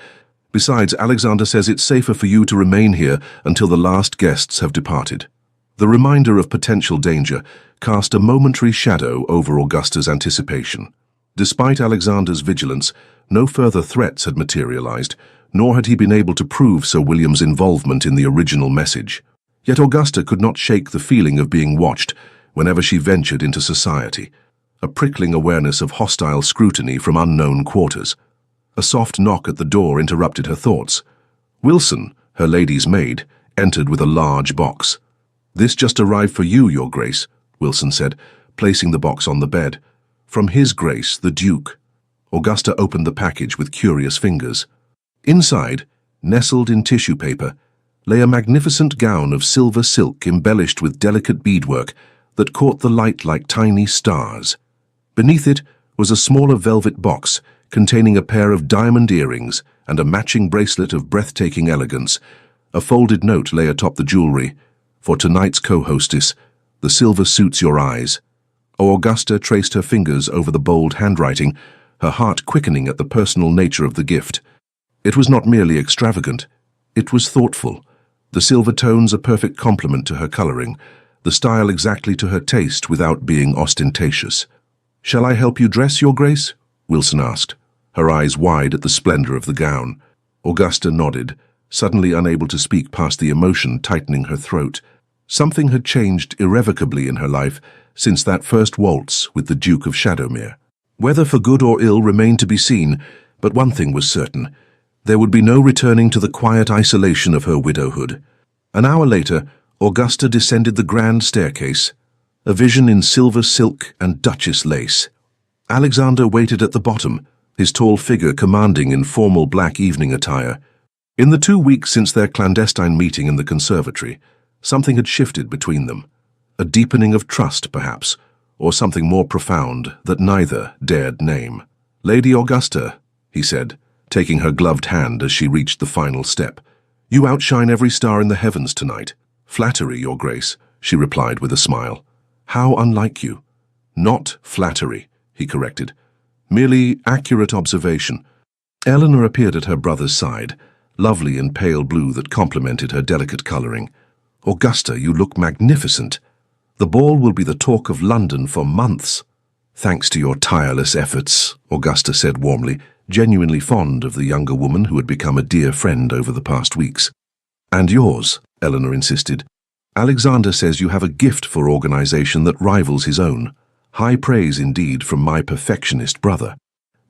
"Besides, Alexander says it's safer for you to remain here until the last guests have departed." The reminder of potential danger cast a momentary shadow over Augusta's anticipation. Despite Alexander's vigilance, no further threats had materialized, nor had he been able to prove Sir William's involvement in the original message. Yet Augusta could not shake the feeling of being watched whenever she ventured into society, a prickling awareness of hostile scrutiny from unknown quarters. A soft knock at the door interrupted her thoughts. Wilson, her lady's maid, entered with a large box. "This just arrived for you, Your Grace," Wilson said, placing the box on the bed. "From His Grace, the Duke." Augusta opened the package with curious fingers. Inside, nestled in tissue paper, lay a magnificent gown of silver silk embellished with delicate beadwork that caught the light like tiny stars. Beneath it was a smaller velvet box containing a pair of diamond earrings and a matching bracelet of breathtaking elegance. A folded note lay atop the jewelry. "For tonight's co-hostess, the silver suits your eyes." Augusta traced her fingers over the bold handwriting, her heart quickening at the personal nature of the gift. It was not merely extravagant, it was thoughtful. The silver tones a perfect complement to her coloring, the style exactly to her taste without being ostentatious. "Shall I help you dress, Your Grace?" Wilson asked, her eyes wide at the splendor of the gown. Augusta nodded, suddenly unable to speak past the emotion tightening her throat. Something had changed irrevocably in her life since that first waltz with the Duke of Shadowmere. Whether for good or ill remained to be seen, but one thing was certain. There would be no returning to the quiet isolation of her widowhood. An hour later, Augusta descended the grand staircase, a vision in silver silk and duchess lace. Alexander waited at the bottom, his tall figure commanding in formal black evening attire. In the 2 weeks since their clandestine meeting in the conservatory, something had shifted between them. A deepening of trust, perhaps, or something more profound that neither dared name. "Lady Augusta," he said, taking her gloved hand as she reached the final step. "You outshine every star in the heavens tonight." "Flattery, Your Grace," she replied with a smile. "How unlike you." "Not flattery," he corrected. "Merely accurate observation." Eleanor appeared at her brother's side, lovely in pale blue that complemented her delicate coloring. "Augusta, you look magnificent. The ball will be the talk of London for months." "Thanks to your tireless efforts," Augusta said warmly, genuinely fond of the younger woman who had become a dear friend over the past weeks. "And yours," Eleanor insisted. "Alexander says you have a gift for organization that rivals his own. High praise indeed from my perfectionist brother."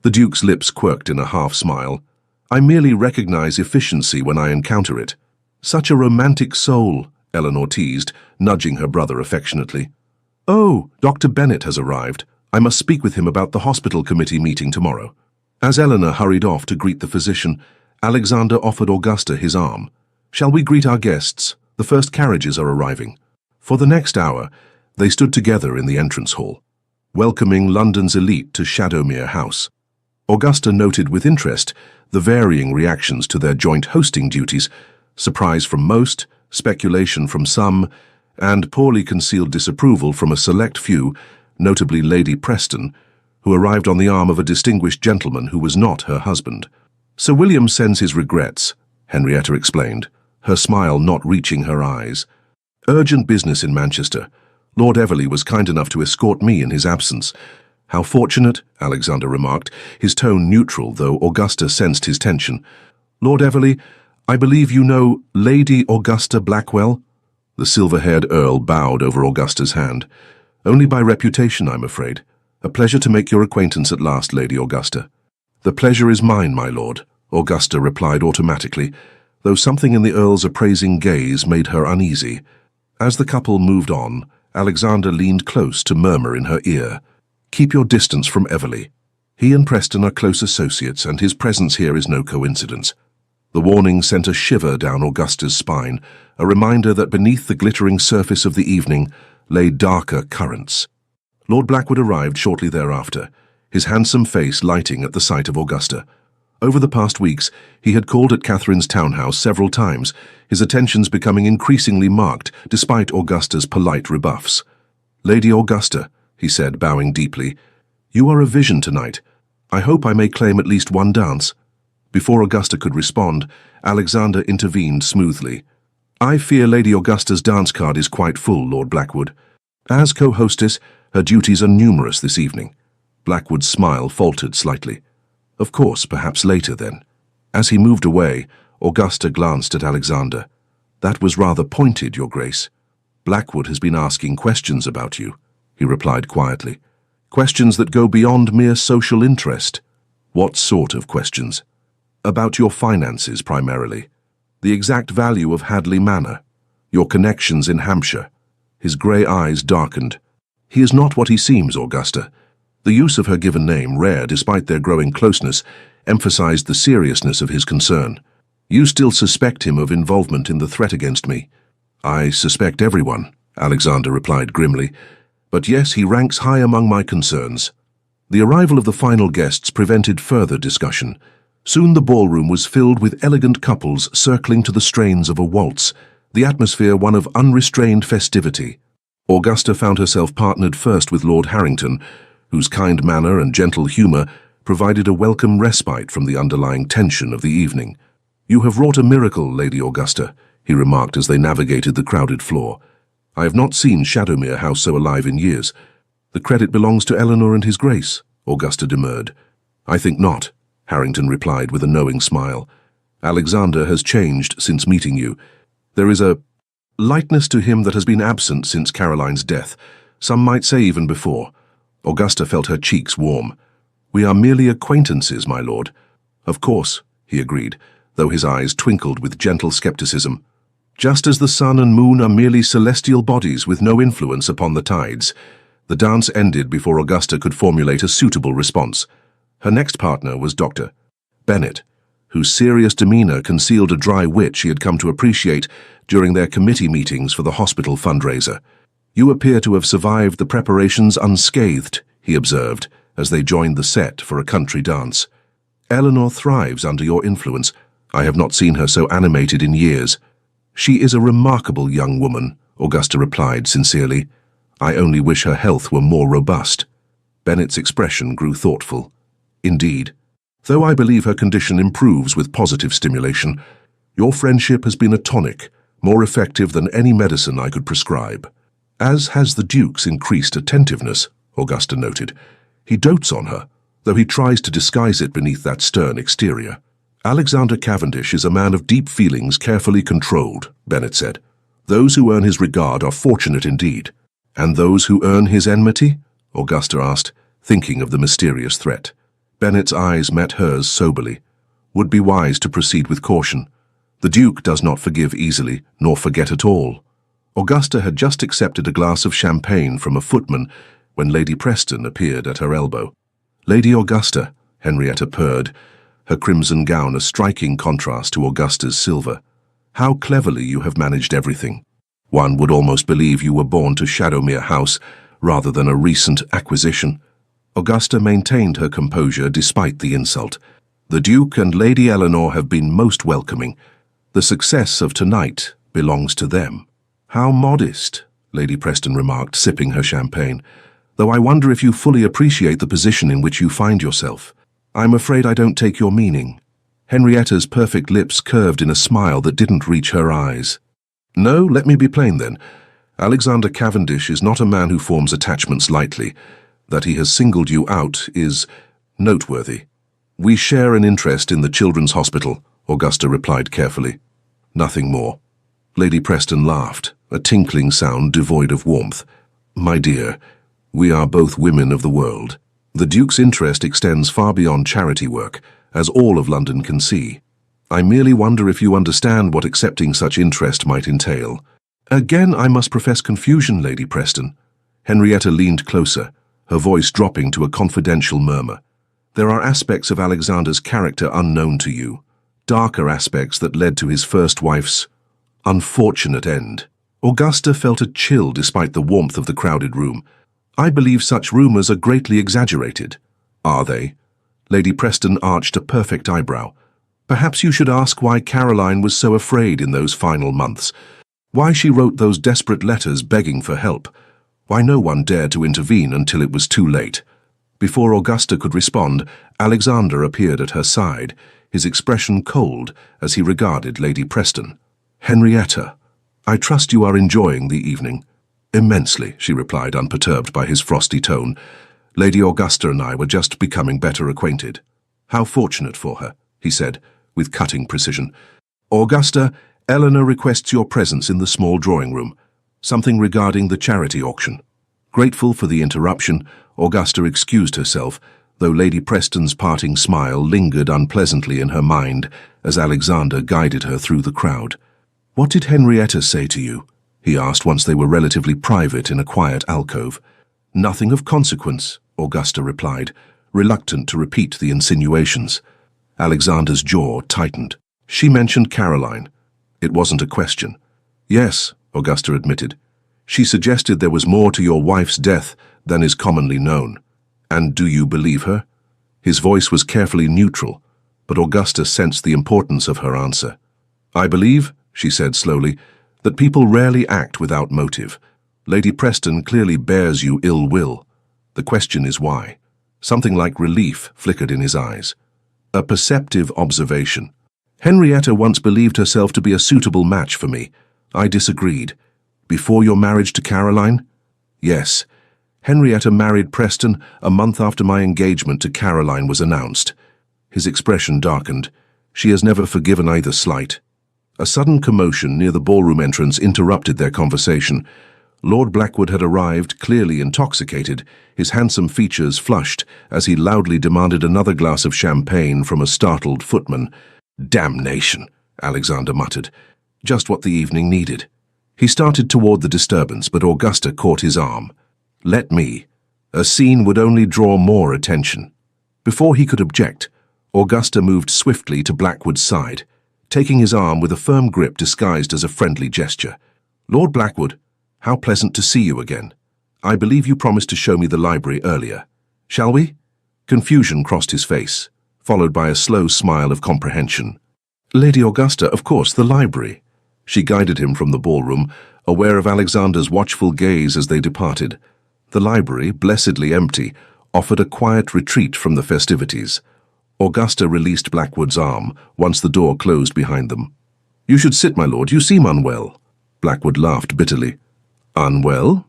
The Duke's lips quirked in a half-smile. "I merely recognize efficiency when I encounter it." "Such a romantic soul," Eleanor teased, nudging her brother affectionately. "Oh, Dr. Bennet has arrived. I must speak with him about the hospital committee meeting tomorrow." As Eleanor hurried off to greet the physician, Alexander offered Augusta his arm. "Shall we greet our guests? The first carriages are arriving." For the next hour, they stood together in the entrance hall, welcoming London's elite to Shadowmere House. Augusta noted with interest the varying reactions to their joint hosting duties, surprise from most, speculation from some, and poorly concealed disapproval from a select few, notably Lady Preston, who arrived on the arm of a distinguished gentleman who was not her husband. "Sir William sends his regrets," Henrietta explained, her smile not reaching her eyes. "Urgent business in Manchester. Lord Everley was kind enough to escort me in his absence." "How fortunate," Alexander remarked, his tone neutral, though Augusta sensed his tension. "Lord Everley, I believe you know Lady Augusta Blackwell?" The silver-haired Earl bowed over Augusta's hand. "Only by reputation, I'm afraid. A pleasure to make your acquaintance at last, Lady Augusta." "The pleasure is mine, my lord," Augusta replied automatically, though something in the Earl's appraising gaze made her uneasy. As the couple moved on, Alexander leaned close to murmur in her ear, "Keep your distance from Everley. He and Preston are close associates, and his presence here is no coincidence." The warning sent a shiver down Augusta's spine, a reminder that beneath the glittering surface of the evening lay darker currents. Lord Blackwood arrived shortly thereafter, his handsome face lighting at the sight of Augusta. Over the past weeks, he had called at Catherine's townhouse several times, his attentions becoming increasingly marked despite Augusta's polite rebuffs. "Lady Augusta," he said, bowing deeply, "you are a vision tonight. I hope I may claim at least one dance." Before Augusta could respond, Alexander intervened smoothly. "I fear Lady Augusta's dance card is quite full, Lord Blackwood. As co-hostess, her duties are numerous this evening." Blackwood's smile faltered slightly. "Of course, perhaps later then." As he moved away, Augusta glanced at Alexander. "That was rather pointed, Your Grace." "Blackwood has been asking questions about you," he replied quietly. "Questions that go beyond mere social interest." "What sort of questions?" "About your finances, primarily. The exact value of Hadley Manor. Your connections in Hampshire." His grey eyes darkened. "He is not what he seems, Augusta." The use of her given name, rare despite their growing closeness, emphasized the seriousness of his concern. "You still suspect him of involvement in the threat against me?" "I suspect everyone," Alexander replied grimly. "But yes, he ranks high among my concerns." The arrival of the final guests prevented further discussion. Soon the ballroom was filled with elegant couples circling to the strains of a waltz, the atmosphere one of unrestrained festivity. Augusta found herself partnered first with Lord Harrington, whose kind manner and gentle humour provided a welcome respite from the underlying tension of the evening. "You have wrought a miracle, Lady Augusta," he remarked as they navigated the crowded floor. "I have not seen Shadowmere House so alive in years." The credit belongs to Eleanor and his grace, Augusta demurred. I think not, Harrington replied with a knowing smile. Alexander has changed since meeting you. There is a lightness to him that has been absent since Caroline's death, some might say even before. Augusta felt her cheeks warm. We are merely acquaintances, my lord. Of course, he agreed, though his eyes twinkled with gentle skepticism. Just as the sun and moon are merely celestial bodies with no influence upon the tides. The dance ended before Augusta could formulate a suitable response. Her next partner was Dr. Bennet, whose serious demeanor concealed a dry wit she had come to appreciate during their committee meetings for the hospital fundraiser. You appear to have survived the preparations unscathed, he observed, as they joined the set for a country dance. Eleanor thrives under your influence. I have not seen her so animated in years. She is a remarkable young woman, Augusta replied sincerely. I only wish her health were more robust. Bennet's expression grew thoughtful. Indeed, though I believe her condition improves with positive stimulation, your friendship has been a tonic, more effective than any medicine I could prescribe. As has the Duke's increased attentiveness, Augusta noted. He dotes on her, though he tries to disguise it beneath that stern exterior. Alexander Cavendish is a man of deep feelings carefully controlled, Bennet said. Those who earn his regard are fortunate indeed. And those who earn his enmity? Augusta asked, thinking of the mysterious threat. Bennet's eyes met hers soberly. Would be wise to proceed with caution. The Duke does not forgive easily, nor forget at all. Augusta had just accepted a glass of champagne from a footman when Lady Preston appeared at her elbow. Lady Augusta, Henrietta purred, her crimson gown a striking contrast to Augusta's silver. How cleverly you have managed everything. One would almost believe you were born to Shadowmere House rather than a recent acquisition. Augusta maintained her composure despite the insult. The Duke and Lady Eleanor have been most welcoming. The success of tonight belongs to them. How modest, Lady Preston remarked, sipping her champagne, though I wonder if you fully appreciate the position in which you find yourself. I'm afraid I don't take your meaning. Henrietta's perfect lips curved in a smile that didn't reach her eyes. No, let me be plain then. Alexander Cavendish is not a man who forms attachments lightly. That he has singled you out is noteworthy. We share an interest in the Children's Hospital, Augusta replied carefully. Nothing more. Lady Preston laughed, a tinkling sound devoid of warmth. My dear, we are both women of the world. The Duke's interest extends far beyond charity work, as all of London can see. I merely wonder if you understand what accepting such interest might entail. Again, I must profess confusion, Lady Preston. Henrietta leaned closer, her voice dropping to a confidential murmur. There are aspects of Alexander's character unknown to you, darker aspects that led to his first wife's unfortunate end. Augusta felt a chill despite the warmth of the crowded room. I believe such rumors are greatly exaggerated. Are they? Lady Preston arched a perfect eyebrow. Perhaps you should ask why Caroline was so afraid in those final months. Why she wrote those desperate letters begging for help. Why no one dared to intervene until it was too late. Before Augusta could respond, Alexander appeared at her side, his expression cold as he regarded Lady Preston. Henrietta, I trust you are enjoying the evening. Immensely, she replied, unperturbed by his frosty tone. Lady Augusta and I were just becoming better acquainted. How fortunate for her, he said, with cutting precision. Augusta, Eleanor requests your presence in the small drawing room. Something regarding the charity auction. Grateful for the interruption, Augusta excused herself, though Lady Preston's parting smile lingered unpleasantly in her mind as Alexander guided her through the crowd. What did Henrietta say to you? He asked once they were relatively private in a quiet alcove. Nothing of consequence, Augusta replied, reluctant to repeat the insinuations. Alexander's jaw tightened. She mentioned Caroline. It wasn't a question. Yes, Augusta admitted. She suggested there was more to your wife's death than is commonly known. And do you believe her? His voice was carefully neutral, but Augusta sensed the importance of her answer. I believe, she said slowly, that people rarely act without motive. Lady Preston clearly bears you ill will. The question is why. Something like relief flickered in his eyes. A perceptive observation. Henrietta once believed herself to be a suitable match for me. I disagreed. Before your marriage to Caroline? Yes. Henrietta married Preston a month after my engagement to Caroline was announced. His expression darkened. She has never forgiven either slight. A sudden commotion near the ballroom entrance interrupted their conversation. Lord Blackwood had arrived, clearly intoxicated, his handsome features flushed as he loudly demanded another glass of champagne from a startled footman. "Damnation," Alexander muttered. "Just what the evening needed." He started toward the disturbance, but Augusta caught his arm. "Let me. A scene would only draw more attention." Before he could object, Augusta moved swiftly to Blackwood's side, taking his arm with a firm grip disguised as a friendly gesture. "Lord Blackwood, how pleasant to see you again. I believe you promised to show me the library earlier. Shall we?" Confusion crossed his face, followed by a slow smile of comprehension. "Lady Augusta, of course, the library." She guided him from the ballroom, aware of Alexander's watchful gaze as they departed. The library, blessedly empty, offered a quiet retreat from the festivities. Augusta released Blackwood's arm once the door closed behind them. "You should sit, my lord. You seem unwell." Blackwood laughed bitterly. "Unwell?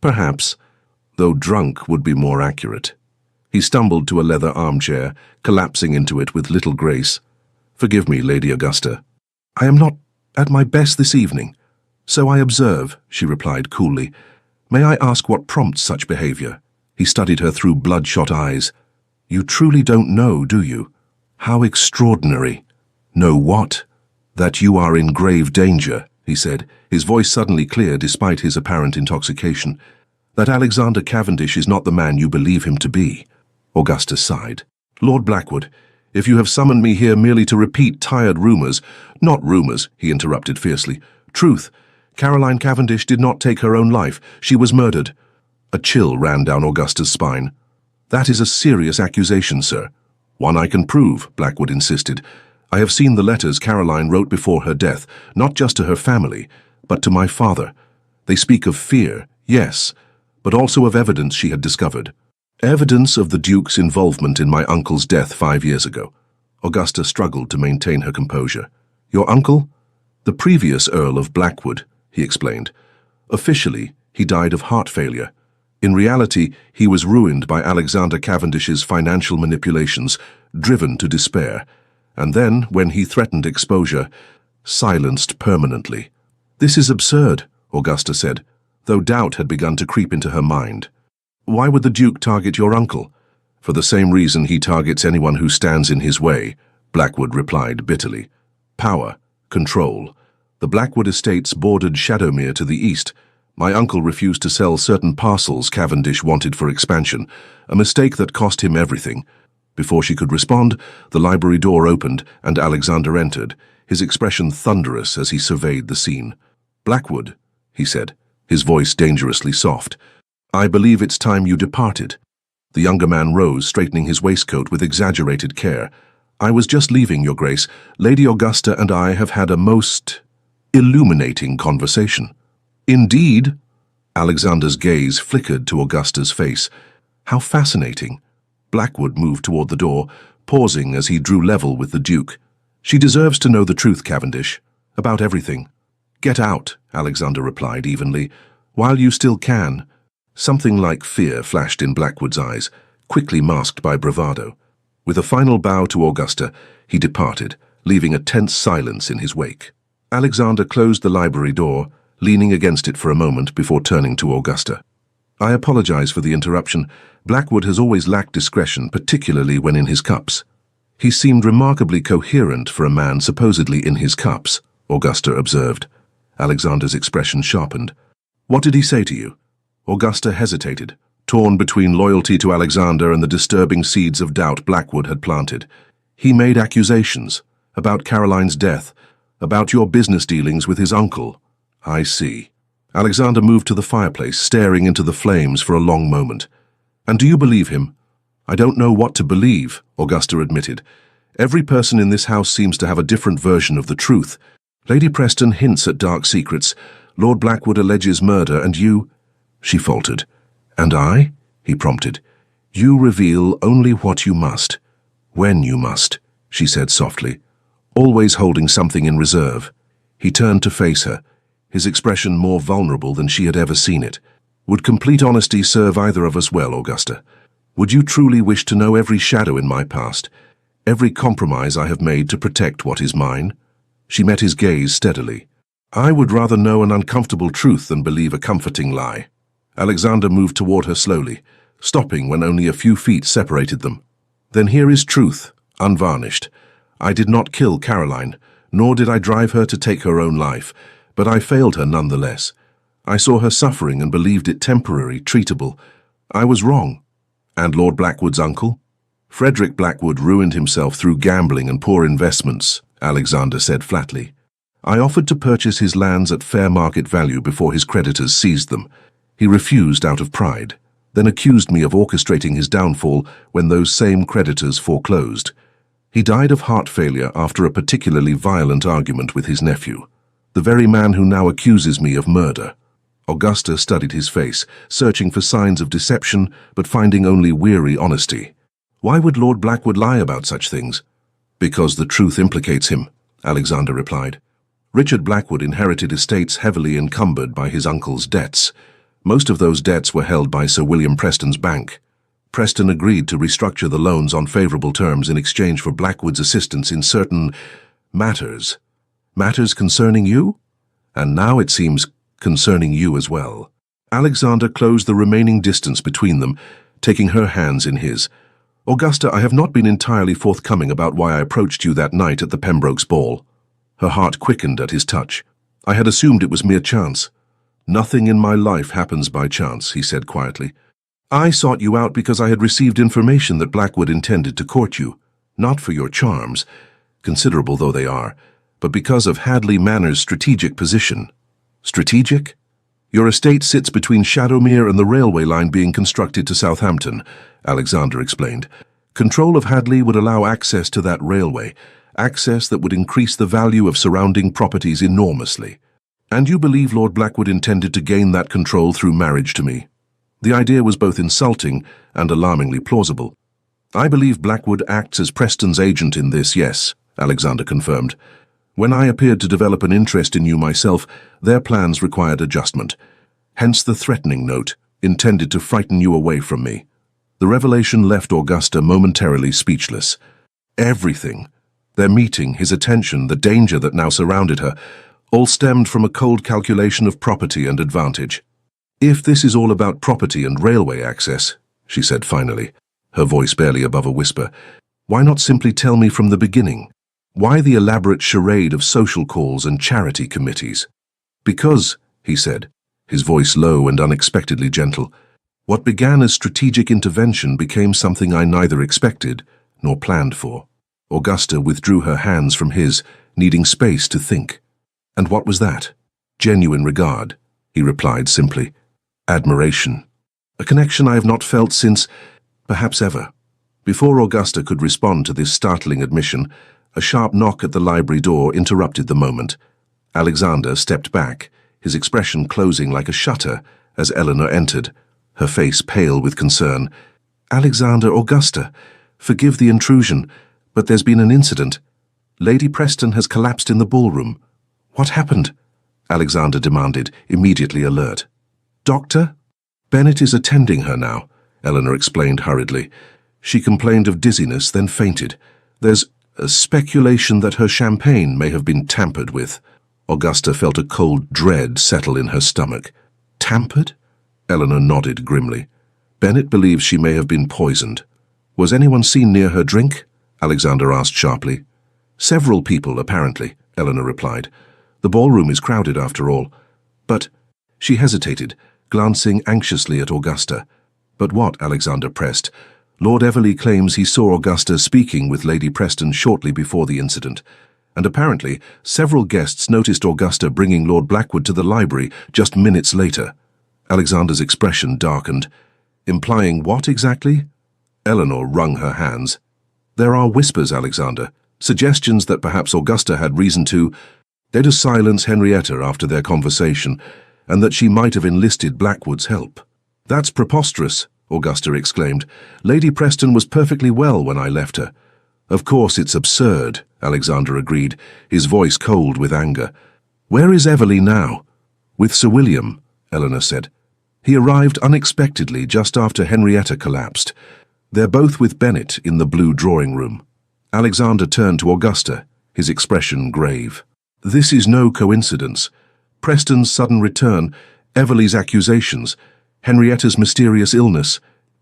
Perhaps, though drunk would be more accurate." He stumbled to a leather armchair, collapsing into it with little grace. "Forgive me, Lady Augusta. I am not at my best this evening." "So I observe," she replied coolly. "May I ask what prompts such behavior?" He studied her through bloodshot eyes. "You truly don't know, do you? How extraordinary." "Know what?" "That you are in grave danger," he said, his voice suddenly clear despite his apparent intoxication. "That Alexander Cavendish is not the man you believe him to be." Augusta sighed. "Lord Blackwood, if you have summoned me here merely to repeat tired rumors—" "Not rumors," he interrupted fiercely. "Truth. Caroline Cavendish did not take her own life. She was murdered." A chill ran down Augusta's spine. "That is a serious accusation, sir." "One I can prove," Blackwood insisted. "I have seen the letters Caroline wrote before her death, not just to her family, but to my father. They speak of fear, yes, but also of evidence she had discovered. Evidence of the Duke's involvement in my uncle's death 5 years ago." Augusta struggled to maintain her composure. "Your uncle?" "The previous Earl of Blackwood," he explained. "Officially, he died of heart failure. In reality, he was ruined by Alexander Cavendish's financial manipulations, driven to despair. And then, when he threatened exposure, silenced permanently." "This is absurd," Augusta said, though doubt had begun to creep into her mind. "Why would the Duke target your uncle?" "For the same reason he targets anyone who stands in his way," Blackwood replied bitterly. "Power, control. The Blackwood estates bordered Shadowmere to the east. My uncle refused to sell certain parcels Cavendish wanted for expansion, a mistake that cost him everything." Before she could respond, the library door opened and Alexander entered, his expression thunderous as he surveyed the scene. "Blackwood," he said, his voice dangerously soft, "I believe it's time you departed." The younger man rose, straightening his waistcoat with exaggerated care. "I was just leaving, Your Grace. Lady Augusta and I have had a most illuminating conversation." "Indeed?" Alexander's gaze flickered to Augusta's face. "How fascinating." Blackwood moved toward the door, pausing as he drew level with the Duke. "She deserves to know the truth, Cavendish. About everything." "Get out," Alexander replied evenly, "while you still can." Something like fear flashed in Blackwood's eyes, quickly masked by bravado. With a final bow to Augusta, he departed, leaving a tense silence in his wake. Alexander closed the library door, leaning against it for a moment before turning to Augusta. "I apologize for the interruption. Blackwood has always lacked discretion, particularly when in his cups." "He seemed remarkably coherent for a man supposedly in his cups," Augusta observed. Alexander's expression sharpened. "What did he say to you?" Augusta hesitated, torn between loyalty to Alexander and the disturbing seeds of doubt Blackwood had planted. "He made accusations about Caroline's death, about your business dealings with his uncle." "I see." Alexander moved to the fireplace, staring into the flames for a long moment. "And do you believe him?" "I don't know what to believe," Augusta admitted. "Every person in this house seems to have a different version of the truth. Lady Preston hints at dark secrets. Lord Blackwood alleges murder, and you—" She faltered. "And I?" he prompted. "You reveal only what you must, when you must," she said softly, always holding something in reserve. He turned to face her, his expression more vulnerable than she had ever seen it. Would complete honesty serve either of us well, Augusta? Would you truly wish to know every shadow in my past, every compromise I have made to protect what is mine? She met his gaze steadily. I would rather know an uncomfortable truth than believe a comforting lie. Alexander moved toward her slowly, stopping when only a few feet separated them. Then here is truth, unvarnished. I did not kill Caroline, nor did I drive her to take her own life, but I failed her nonetheless. I saw her suffering and believed it temporary, treatable. I was wrong. And Lord Blackwood's uncle? Frederick Blackwood ruined himself through gambling and poor investments, Alexander said flatly. I offered to purchase his lands at fair market value before his creditors seized them. He refused out of pride, then accused me of orchestrating his downfall when those same creditors foreclosed. He died of heart failure after a particularly violent argument with his nephew, the very man who now accuses me of murder. Augusta studied his face, searching for signs of deception, but finding only weary honesty. Why would Lord Blackwood lie about such things? Because the truth implicates him, Alexander replied. Richard Blackwood inherited estates heavily encumbered by his uncle's debts. Most of those debts were held by Sir William Preston's bank. Preston agreed to restructure the loans on favorable terms in exchange for Blackwood's assistance in certain matters. Matters concerning you? And now it seems concerning you as well. Alexander closed the remaining distance between them, taking her hands in his. Augusta, I have not been entirely forthcoming about why I approached you that night at the Pembrokes ball. Her heart quickened at his touch. I had assumed it was mere chance. Nothing in my life happens by chance, he said quietly. I sought you out because I had received information that Blackwood intended to court you, not for your charms, considerable though they are, but because of Hadley Manor's strategic position. Strategic? Your estate sits between Shadowmere and the railway line being constructed to Southampton, Alexander explained. Control of Hadley would allow access to that railway, access that would increase the value of surrounding properties enormously. And you believe Lord Blackwood intended to gain that control through marriage to me? The idea was both insulting and alarmingly plausible. I believe Blackwood acts as Preston's agent in this, yes, Alexander confirmed. When I appeared to develop an interest in you myself, their plans required adjustment. Hence the threatening note, intended to frighten you away from me. The revelation left Augusta momentarily speechless. Everything, their meeting, his attention, the danger that now surrounded her, all stemmed from a cold calculation of property and advantage. If this is all about property and railway access, she said finally, her voice barely above a whisper, why not simply tell me from the beginning? Why the elaborate charade of social calls and charity committees? Because, he said, his voice low and unexpectedly gentle, what began as strategic intervention became something I neither expected nor planned for. Augusta withdrew her hands from his, needing space to think. And what was that? Genuine regard, he replied simply. Admiration. A connection I have not felt since, perhaps ever. Before Augusta could respond to this startling admission, a sharp knock at the library door interrupted the moment. Alexander stepped back, his expression closing like a shutter as Eleanor entered, her face pale with concern. Alexander, Augusta, forgive the intrusion, but there's been an incident. Lady Preston has collapsed in the ballroom. What happened? Alexander demanded, immediately alert. Doctor? Bennett is attending her now, Eleanor explained hurriedly. She complained of dizziness, then fainted. There's a speculation that her champagne may have been tampered with. Augusta felt a cold dread settle in her stomach. Tampered? Eleanor nodded grimly. Bennett believes she may have been poisoned. Was anyone seen near her drink? Alexander asked sharply. Several people, apparently, Eleanor replied. The ballroom is crowded after all. But she hesitated, glancing anxiously at Augusta. But what? Alexander pressed. Lord Everley claims he saw Augusta speaking with Lady Preston shortly before the incident, and apparently several guests noticed Augusta bringing Lord Blackwood to the library just minutes later. Alexander's expression darkened. Implying what exactly? Eleanor wrung her hands. There are whispers, Alexander, suggestions that perhaps Augusta had reason to silence Henrietta after their conversation, and that she might have enlisted Blackwood's help. That's preposterous, Augusta exclaimed. Lady Preston was perfectly well when I left her. Of course it's absurd, Alexander agreed, his voice cold with anger. Where is Everley now? With Sir William, Eleanor said. He arrived unexpectedly just after Henrietta collapsed. They're both with Bennett in the blue drawing room. Alexander turned to Augusta, his expression grave. This is no coincidence. Preston's sudden return, Everly's accusations, Henrietta's mysterious illness.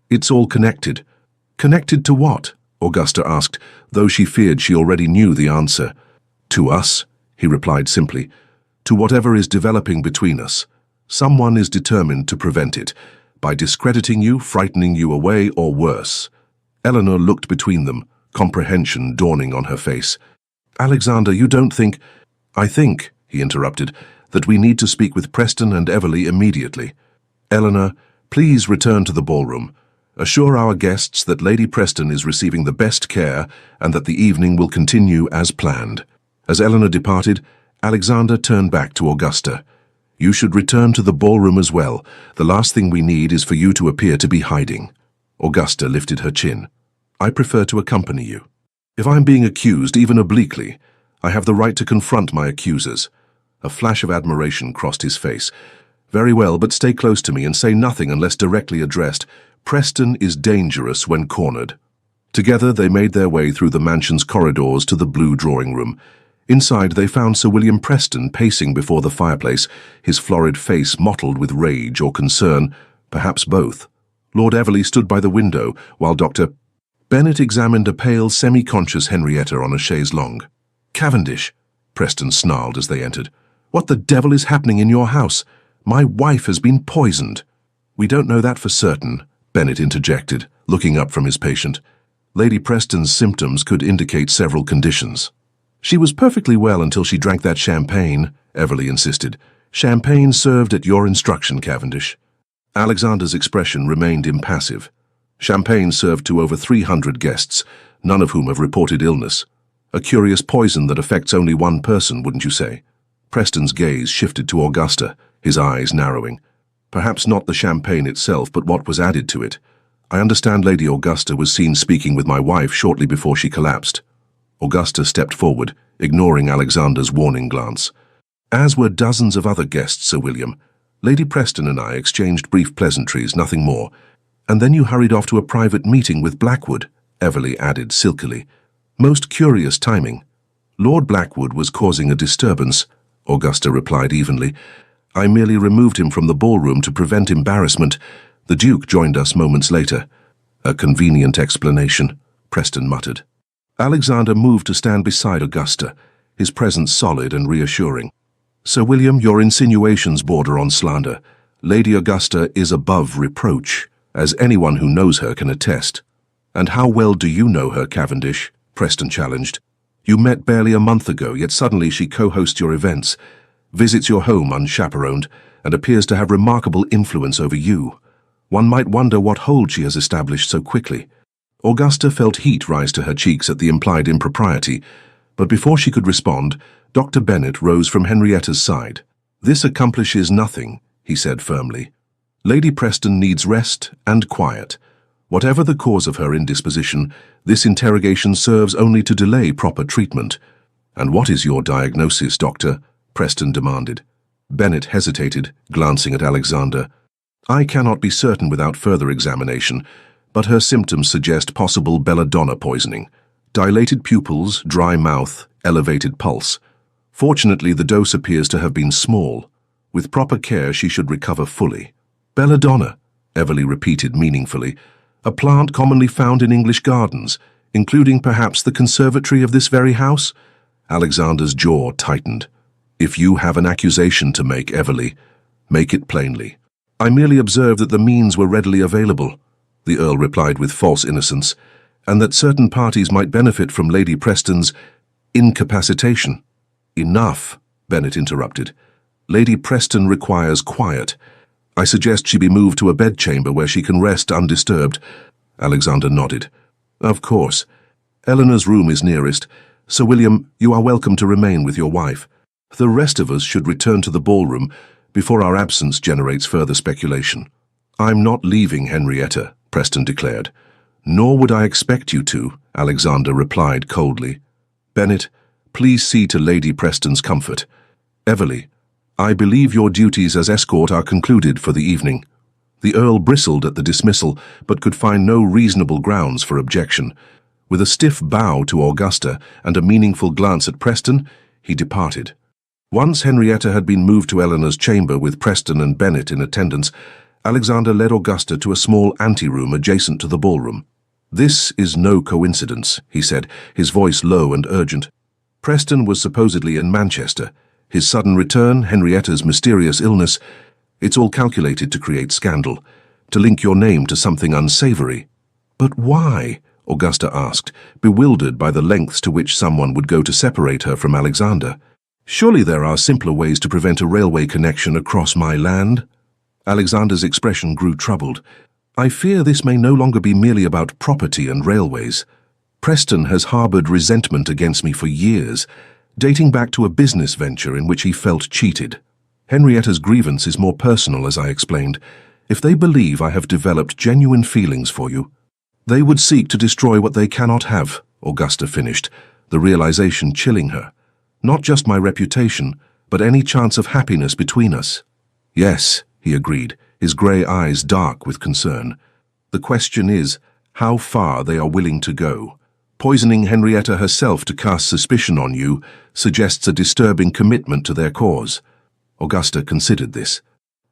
It's all connected. Connected to what? Augusta asked, though she feared she already knew the answer. To us, he replied simply. To whatever is developing between us. Someone is determined to prevent it, by discrediting you, frightening you away, or worse. Eleanor looked between them, comprehension dawning on her face. Alexander, you don't think— I think, he interrupted, that we need to speak with Preston and Everly immediately. Eleanor, please return to the ballroom. Assure our guests that Lady Preston is receiving the best care and that the evening will continue as planned. As Eleanor departed, Alexander turned back to Augusta. You should return to the ballroom as well. The last thing we need is for you to appear to be hiding. Augusta lifted her chin. I prefer to accompany you. If I'm being accused, even obliquely, I have the right to confront my accusers. A flash of admiration crossed his face. Very well, but stay close to me and say nothing unless directly addressed. Preston is dangerous when cornered. Together they made their way through the mansion's corridors to the blue drawing room. Inside they found Sir William Preston pacing before the fireplace, his florid face mottled with rage or concern, perhaps both. Lord Everly stood by the window, while Dr. Bennett examined a pale, semi-conscious Henrietta on a chaise longue. Cavendish, Preston snarled as they entered. What the devil is happening in your house? My wife has been poisoned. We don't know that for certain, Bennett interjected, looking up from his patient. Lady Preston's symptoms could indicate several conditions. She was perfectly well until she drank that champagne, Everly insisted. Champagne served at your instruction, Cavendish. Alexander's expression remained impassive. Champagne served to over 300 guests, none of whom have reported illness. A curious poison that affects only one person, wouldn't you say? Preston's gaze shifted to Augusta, his eyes narrowing. Perhaps not the champagne itself, but what was added to it. I understand Lady Augusta was seen speaking with my wife shortly before she collapsed. Augusta stepped forward, ignoring Alexander's warning glance. As were dozens of other guests, Sir William. Lady Preston and I exchanged brief pleasantries, nothing more. And then you hurried off to a private meeting with Blackwood, Everly added silkily. Most curious timing. Lord Blackwood was causing a disturbance, Augusta replied evenly. I merely removed him from the ballroom to prevent embarrassment. The Duke joined us moments later. A convenient explanation, Preston muttered. Alexander moved to stand beside Augusta, his presence solid and reassuring. Sir William, your insinuations border on slander. Lady Augusta is above reproach, as anyone who knows her can attest. And how well do you know her, Cavendish? Preston challenged. You met barely a month ago, yet suddenly she co-hosts your events, visits your home unchaperoned, and appears to have remarkable influence over you. One might wonder what hold she has established so quickly. Augusta felt heat rise to her cheeks at the implied impropriety, but before she could respond, Dr. Bennett rose from Henrietta's side. This accomplishes nothing, he said firmly. Lady Preston needs rest and quiet. Whatever the cause of her indisposition, this interrogation serves only to delay proper treatment. And what is your diagnosis, Doctor? Preston demanded. Bennett hesitated, glancing at Alexander. I cannot be certain without further examination, but her symptoms suggest possible belladonna poisoning. Dilated pupils, dry mouth, elevated pulse. Fortunately, the dose appears to have been small. With proper care, she should recover fully. Belladonna, Everly repeated meaningfully. A plant commonly found in English gardens, including perhaps the conservatory of this very house? Alexander's jaw tightened. If you have an accusation to make, Everly, make it plainly. I merely observed that the means were readily available, the Earl replied with false innocence, and that certain parties might benefit from Lady Preston's incapacitation. Enough, Bennett interrupted. Lady Preston requires quiet. I suggest she be moved to a bedchamber where she can rest undisturbed. Alexander nodded. Of course. Eleanor's room is nearest. Sir William, you are welcome to remain with your wife. The rest of us should return to the ballroom before our absence generates further speculation. I'm not leaving Henrietta, Preston declared. Nor would I expect you to, Alexander replied coldly. Bennett, please see to Lady Preston's comfort. Everly, I believe your duties as escort are concluded for the evening. The Earl bristled at the dismissal, but could find no reasonable grounds for objection. With a stiff bow to Augusta and a meaningful glance at Preston, he departed. Once Henrietta had been moved to Eleanor's chamber with Preston and Bennet in attendance, Alexander led Augusta to a small anteroom adjacent to the ballroom. "This is no coincidence," he said, his voice low and urgent. Preston was supposedly in Manchester. His sudden return, Henrietta's mysterious illness, it's all calculated to create scandal, to link your name to something unsavory. "But why?" Augusta asked, bewildered by the lengths to which someone would go to separate her from Alexander. "Surely there are simpler ways to prevent a railway connection across my land?" Alexander's expression grew troubled. "I fear this may no longer be merely about property and railways. Preston has harbored resentment against me for years, dating back to a business venture in which he felt cheated. Henrietta's grievance is more personal, as I explained. If they believe I have developed genuine feelings for you, they would seek to destroy what they cannot have," Augusta finished, the realization chilling her. "Not just my reputation, but any chance of happiness between us." "Yes," he agreed, his grey eyes dark with concern. "The question is how far they are willing to go. Poisoning Henrietta herself to cast suspicion on you suggests a disturbing commitment to their cause." Augusta considered this.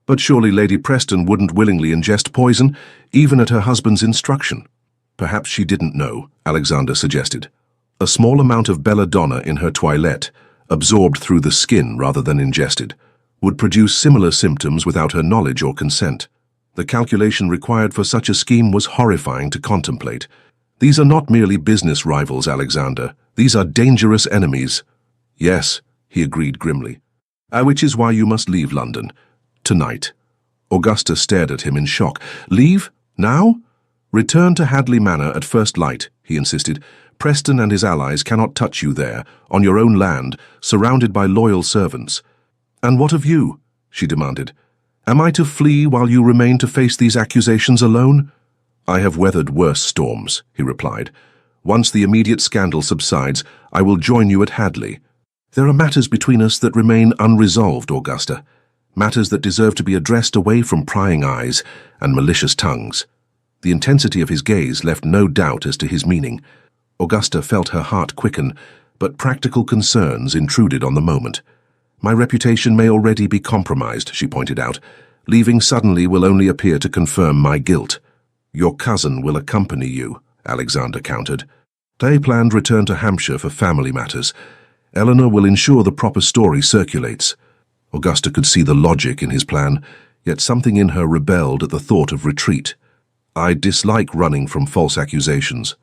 "But surely Lady Preston wouldn't willingly ingest poison, even at her husband's instruction." "Perhaps she didn't know," Alexander suggested. "A small amount of belladonna in her toilette, absorbed through the skin rather than ingested, would produce similar symptoms without her knowledge or consent. The calculation required for such a scheme was horrifying to contemplate. These are not merely business rivals, Alexander. These are dangerous enemies." "Yes," he agreed grimly. "Which is why you must leave London. Tonight." Augusta stared at him in shock. "Leave? Now?" "Return to Hadley Manor at first light," he insisted. "Preston and his allies cannot touch you there, on your own land, surrounded by loyal servants." "And what of you?" she demanded. "Am I to flee while you remain to face these accusations alone?" "I have weathered worse storms," he replied. "Once the immediate scandal subsides, I will join you at Hadley." "There are matters between us that remain unresolved, Augusta. Matters that deserve to be addressed away from prying eyes and malicious tongues." The intensity of his gaze left no doubt as to his meaning. Augusta felt her heart quicken, but practical concerns intruded on the moment. "My reputation may already be compromised," she pointed out. "Leaving suddenly will only appear to confirm my guilt." "Your cousin will accompany you," Alexander countered. "They planned return to Hampshire for family matters. Eleanor will ensure the proper story circulates." Augusta could see the logic in his plan, yet something in her rebelled at the thought of retreat. "I dislike running from false accusations."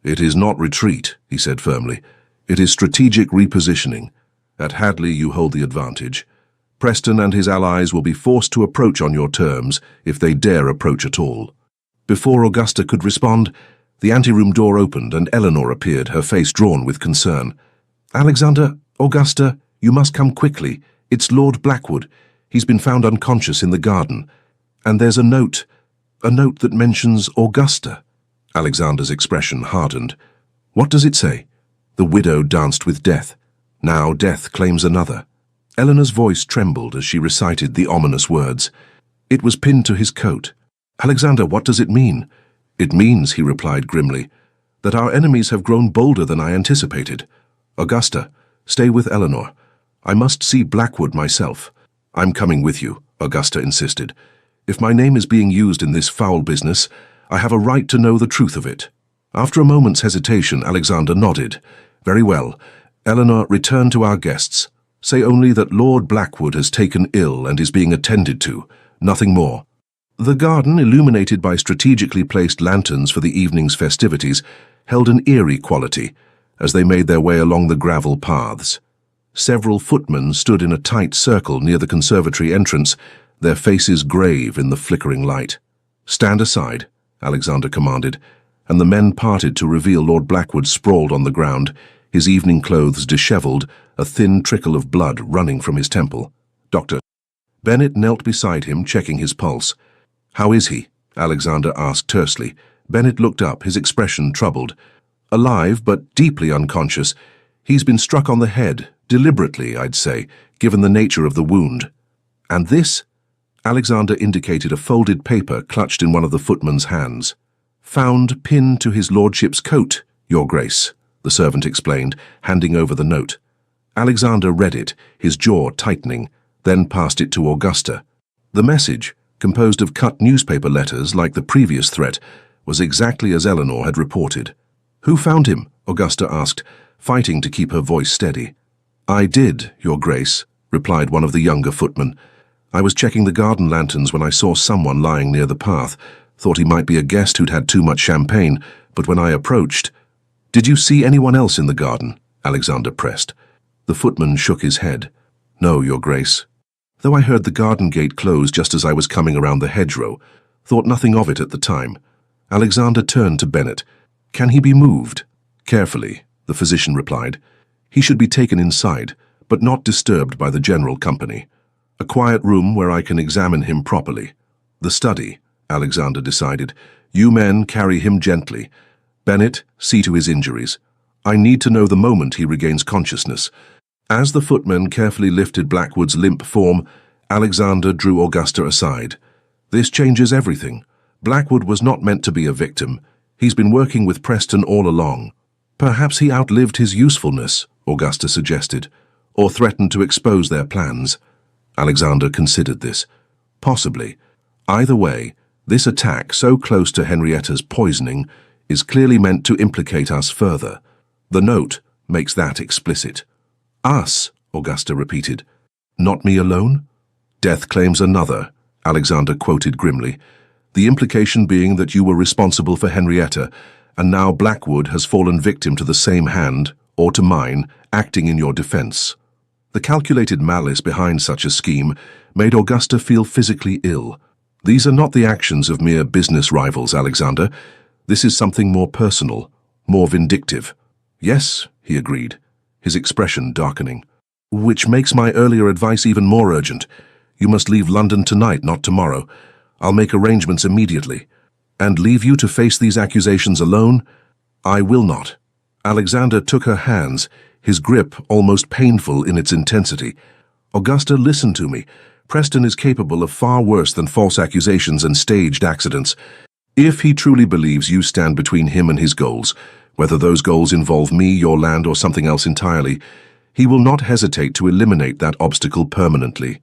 "It is not retreat," he said firmly. "It is strategic repositioning. At Hadley you hold the advantage. Preston and his allies will be forced to approach on your terms if they dare approach at all." Before Augusta could respond, the anteroom door opened and Eleanor appeared, her face drawn with concern. "Alexander, Augusta, you must come quickly. It's Lord Blackwood. He's been found unconscious in the garden. And there's a note that mentions Augusta." Alexander's expression hardened. "What does it say?" "The widow danced with death. Now death claims another." Eleanor's voice trembled as she recited the ominous words. "It was pinned to his coat." "Alexander, what does it mean?" "It means," he replied grimly, "that our enemies have grown bolder than I anticipated. Augusta, stay with Eleanor. I must see Blackwood myself." "I'm coming with you," Augusta insisted. "If my name is being used in this foul business, I have a right to know the truth of it." After a moment's hesitation, Alexander nodded. "Very well. Eleanor, return to our guests. Say only that Lord Blackwood has taken ill and is being attended to. Nothing more." The garden, illuminated by strategically placed lanterns for the evening's festivities, held an eerie quality as they made their way along the gravel paths. Several footmen stood in a tight circle near the conservatory entrance, their faces grave in the flickering light. "Stand aside," Alexander commanded, and the men parted to reveal Lord Blackwood sprawled on the ground, his evening clothes dishevelled, a thin trickle of blood running from his temple. "Doctor." Bennet knelt beside him, checking his pulse. "How is he?" Alexander asked tersely. Bennet looked up, his expression troubled. "Alive, but deeply unconscious. He's been struck on the head, deliberately, I'd say, given the nature of the wound." "And this?" Alexander indicated a folded paper clutched in one of the footman's hands. "Found pinned to his lordship's coat, Your Grace," the servant explained, handing over the note. Alexander read it, his jaw tightening, then passed it to Augusta. The message, composed of cut newspaper letters like the previous threat, was exactly as Eleanor had reported. "Who found him?" Augusta asked, fighting to keep her voice steady. "I did, Your Grace," replied one of the younger footmen. "I was checking the garden lanterns when I saw someone lying near the path. Thought he might be a guest who'd had too much champagne, but when I approached—" "Did you see anyone else in the garden?" Alexander pressed. The footman shook his head. "No, Your Grace. Though I heard the garden gate close just as I was coming around the hedgerow, thought nothing of it at the time." Alexander turned to Bennett. "Can he be moved?" "Carefully," the physician replied. "He should be taken inside, but not disturbed by the general company. A quiet room where I can examine him properly. The study," Alexander decided. "You men carry him gently. Bennett, see to his injuries. I need to know the moment he regains consciousness." As the footman carefully lifted Blackwood's limp form, Alexander drew Augusta aside. "This changes everything. Blackwood was not meant to be a victim. He's been working with Preston all along." "Perhaps he outlived his usefulness," Augusta suggested, "or threatened to expose their plans." Alexander considered this. "Possibly. Either way, this attack, so close to Henrietta's poisoning, is clearly meant to implicate us further. The note makes that explicit." "Us," Augusta repeated. "Not me alone?" "Death claims another," Alexander quoted grimly. "The implication being that you were responsible for Henrietta, and now Blackwood has fallen victim to the same hand, or to mine, acting in your defense." The calculated malice behind such a scheme made Augusta feel physically ill. "These are not the actions of mere business rivals, Alexander. This is something more personal, more vindictive." "Yes," he agreed, his expression darkening. "Which makes my earlier advice even more urgent. You must leave London tonight, not tomorrow. I'll make arrangements immediately." "And leave you to face these accusations alone?" "I will not." Alexander took her hands, his grip almost painful in its intensity. "Augusta, listen to me. Preston is capable of far worse than false accusations and staged accidents. If he truly believes you stand between him and his goals, whether those goals involve me, your land, or something else entirely, he will not hesitate to eliminate that obstacle permanently."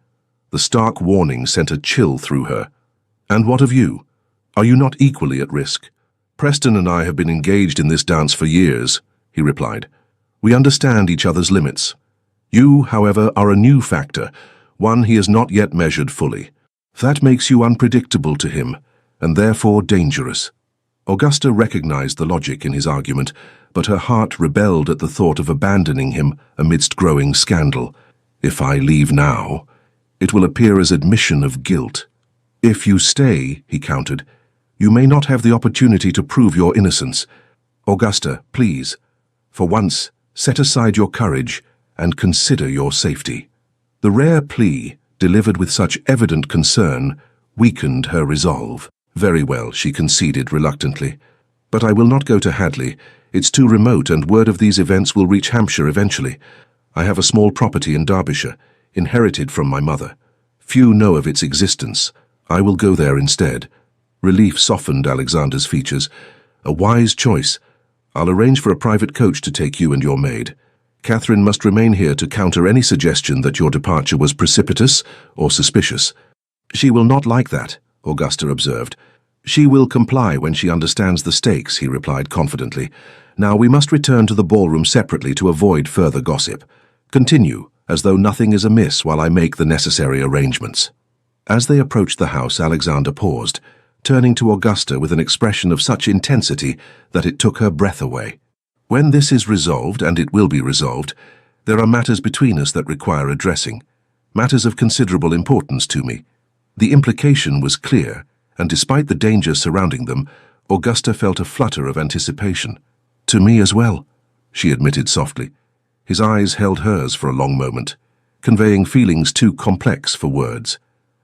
The stark warning sent a chill through her. "And what of you? Are you not equally at risk?" "Preston and I have been engaged in this dance for years," he replied. "We understand each other's limits. You, however, are a new factor, one he has not yet measured fully. That makes you unpredictable to him, and therefore dangerous." Augusta recognized the logic in his argument, but her heart rebelled at the thought of abandoning him amidst growing scandal. "If I leave now, it will appear as admission of guilt." "If you stay," he countered, "you may not have the opportunity to prove your innocence. Augusta, please, for once, set aside your courage and consider your safety." The rare plea, delivered with such evident concern, weakened her resolve. "Very well," she conceded reluctantly. "But I will not go to Hadley. It's too remote, and word of these events will reach Hampshire eventually. I have a small property in Derbyshire, inherited from my mother. Few know of its existence. I will go there instead." Relief softened Alexander's features. "A wise choice. I'll arrange for a private coach to take you and your maid. Catherine must remain here to counter any suggestion that your departure was precipitous or suspicious." "She will not like that," Augusta observed. "She will comply when she understands the stakes," he replied confidently. "Now we must return to the ballroom separately to avoid further gossip. Continue, as though nothing is amiss while I make the necessary arrangements." As they approached the house, Alexander paused, turning to Augusta with an expression of such intensity that it took her breath away. "When this is resolved, and it will be resolved, there are matters between us that require addressing, matters of considerable importance to me." The implication was clear, and despite the danger surrounding them, Augusta felt a flutter of anticipation. "To me as well," she admitted softly. His eyes held hers for a long moment, conveying feelings too complex for words.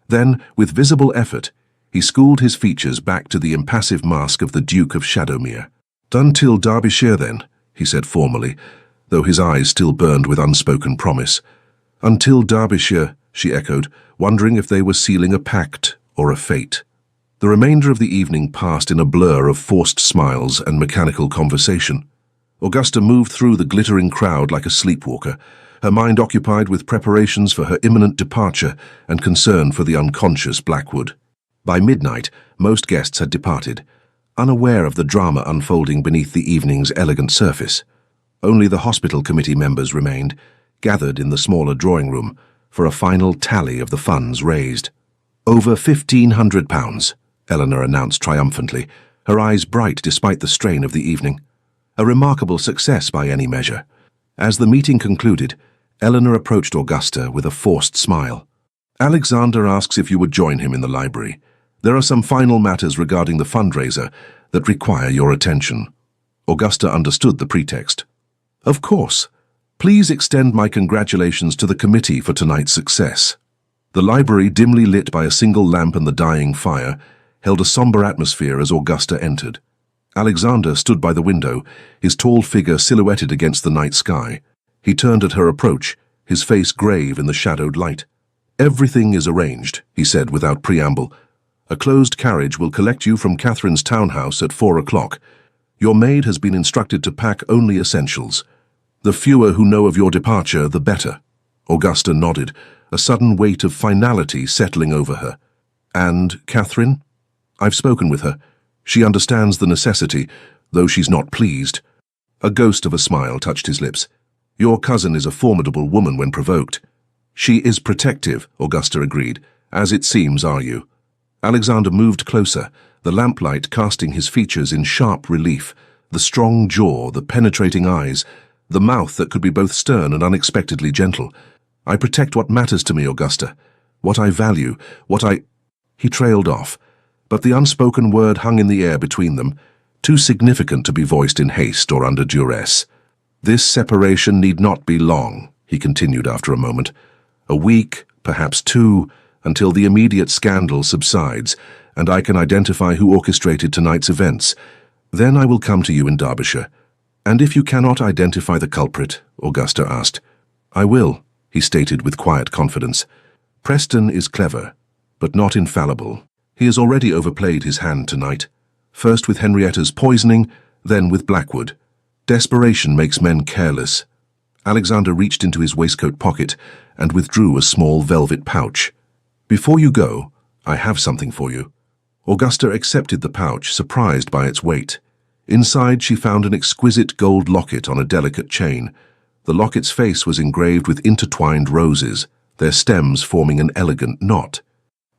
Then, with visible effort, he schooled his features back to the impassive mask of the Duke of Shadowmere. "Done till Derbyshire, then," he said formally, though his eyes still burned with unspoken promise. "Until Derbyshire, she echoed, wondering if they were sealing a pact or a fate. The remainder of the evening passed in a blur of forced smiles and mechanical conversation. Augusta moved through the glittering crowd like a sleepwalker, her mind occupied with preparations for her imminent departure and concern for the unconscious Blackwood. By midnight, most guests had departed, unaware of the drama unfolding beneath the evening's elegant surface. Only the hospital committee members remained, gathered in the smaller drawing room, for a final tally of the funds raised. "Over £1,500, Eleanor announced triumphantly, her eyes bright despite the strain of the evening. A remarkable success by any measure. As the meeting concluded, Eleanor approached Augusta with a forced smile. "Alexander asks if you would join him in the library. There are some final matters regarding the fundraiser that require your attention." Augusta understood the pretext. "Of course. Please extend my congratulations to the committee for tonight's success." The library, dimly lit by a single lamp and the dying fire, held a somber atmosphere as Augusta entered. Alexander stood by the window, his tall figure silhouetted against the night sky. He turned at her approach, his face grave in the shadowed light. "Everything is arranged," he said without preamble. "A closed carriage will collect you from Catherine's townhouse at 4 o'clock. Your maid has been instructed to pack only essentials. The fewer who know of your departure, the better." Augusta nodded, a sudden weight of finality settling over her. "And Catherine?" "I've spoken with her. She understands the necessity, though she's not pleased." A ghost of a smile touched his lips. "Your cousin is a formidable woman when provoked." "She is protective," Augusta agreed. "As it seems, are you?" Alexander moved closer, the lamplight casting his features in sharp relief, the strong jaw, the penetrating eyes, the mouth that could be both stern and unexpectedly gentle. "I protect what matters to me, Augusta. What I value, what I—" He trailed off, but the unspoken word hung in the air between them, too significant to be voiced in haste or under duress. "This separation need not be long," he continued after a moment. "A week, perhaps 2, until the immediate scandal subsides, and I can identify who orchestrated tonight's events. Then I will come to you in Derbyshire." "And if you cannot identify the culprit?" Augusta asked. "I will," he stated with quiet confidence. "Preston is clever, but not infallible. He has already overplayed his hand tonight, first with Henrietta's poisoning, then with Blackwood. Desperation makes men careless." Alexander reached into his waistcoat pocket and withdrew a small velvet pouch. "Before you go, I have something for you." Augusta accepted the pouch, surprised by its weight. Inside she found an exquisite gold locket on a delicate chain. The locket's face was engraved with intertwined roses, their stems forming an elegant knot.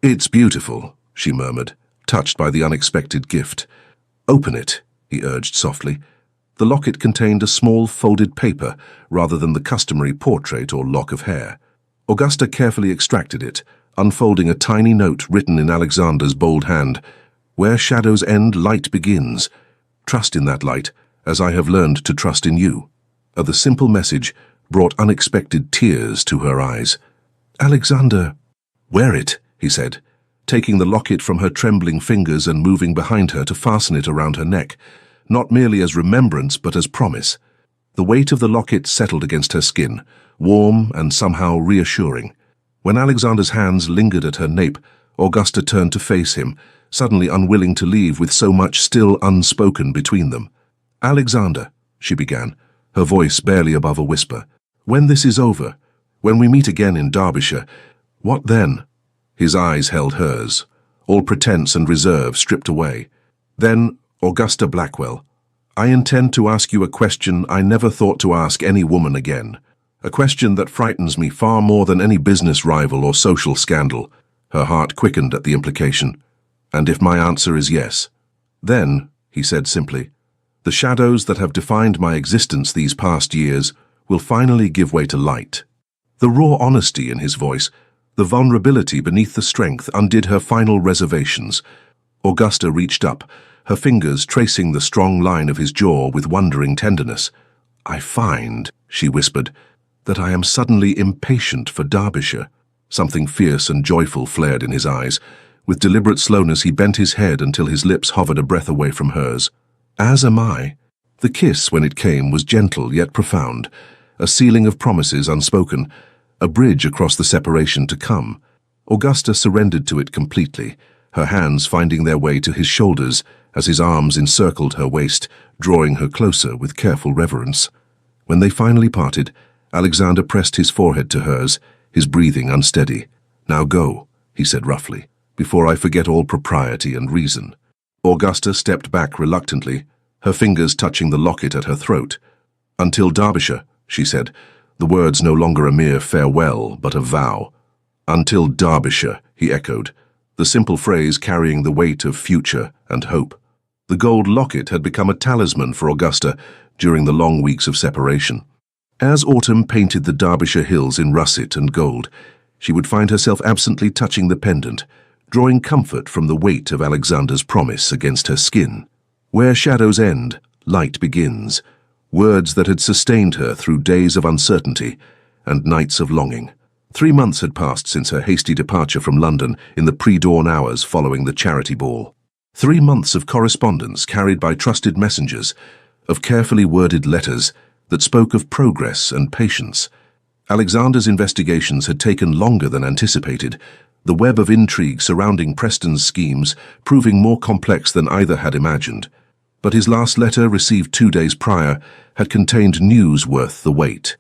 "It's beautiful," she murmured, touched by the unexpected gift. "Open it," he urged softly. The locket contained a small folded paper rather than the customary portrait or lock of hair. Augusta carefully extracted it, unfolding a tiny note written in Alexander's bold hand. "Where shadows end, light begins. Trust in that light, as I have learned to trust in you." The simple message brought unexpected tears to her eyes. "Alexander—" "Wear it," he said, taking the locket from her trembling fingers and moving behind her to fasten it around her neck, not merely as remembrance but as promise. The weight of the locket settled against her skin, warm and somehow reassuring. When Alexander's hands lingered at her nape, Augusta turned to face him, suddenly unwilling to leave with so much still unspoken between them. "Alexander," she began, her voice barely above a whisper, "when this is over, when we meet again in Derbyshire, what then?" His eyes held hers, all pretense and reserve stripped away. "Then, Augusta Blackwell, I intend to ask you a question I never thought to ask any woman again. A question that frightens me far more than any business rival or social scandal." Her heart quickened at the implication. "And if my answer is yes?" "Then," he said simply, "the shadows that have defined my existence these past years will finally give way to light." The raw honesty in his voice, the vulnerability beneath the strength, undid her final reservations. Augusta reached up, her fingers tracing the strong line of his jaw with wondering tenderness. "I find," she whispered, "that I am suddenly impatient for Derbyshire." Something fierce and joyful flared in his eyes. With deliberate slowness he bent his head until his lips hovered a breath away from hers. "As am I." The kiss, when it came, was gentle yet profound, a sealing of promises unspoken, a bridge across the separation to come. Augusta surrendered to it completely, her hands finding their way to his shoulders as his arms encircled her waist, drawing her closer with careful reverence. When they finally parted, Alexander pressed his forehead to hers, his breathing unsteady. "Now go," he said roughly, "before I forget all propriety and reason." Augusta stepped back reluctantly, her fingers touching the locket at her throat. "Until Derbyshire," she said, the words no longer a mere farewell but a vow. "Until Derbyshire," he echoed, the simple phrase carrying the weight of future and hope. The gold locket had become a talisman for Augusta during the long weeks of separation. As autumn painted the Derbyshire hills in russet and gold, she would find herself absently touching the pendant, drawing comfort from the weight of Alexander's promise against her skin. "Where shadows end, light begins," words that had sustained her through days of uncertainty and nights of longing. 3 months had passed since her hasty departure from London in the pre-dawn hours following the charity ball. 3 months of correspondence carried by trusted messengers, of carefully worded letters that spoke of progress and patience. Alexander's investigations had taken longer than anticipated, the web of intrigue surrounding Preston's schemes proving more complex than either had imagined. But his last letter, received 2 days prior, had contained news worth the wait.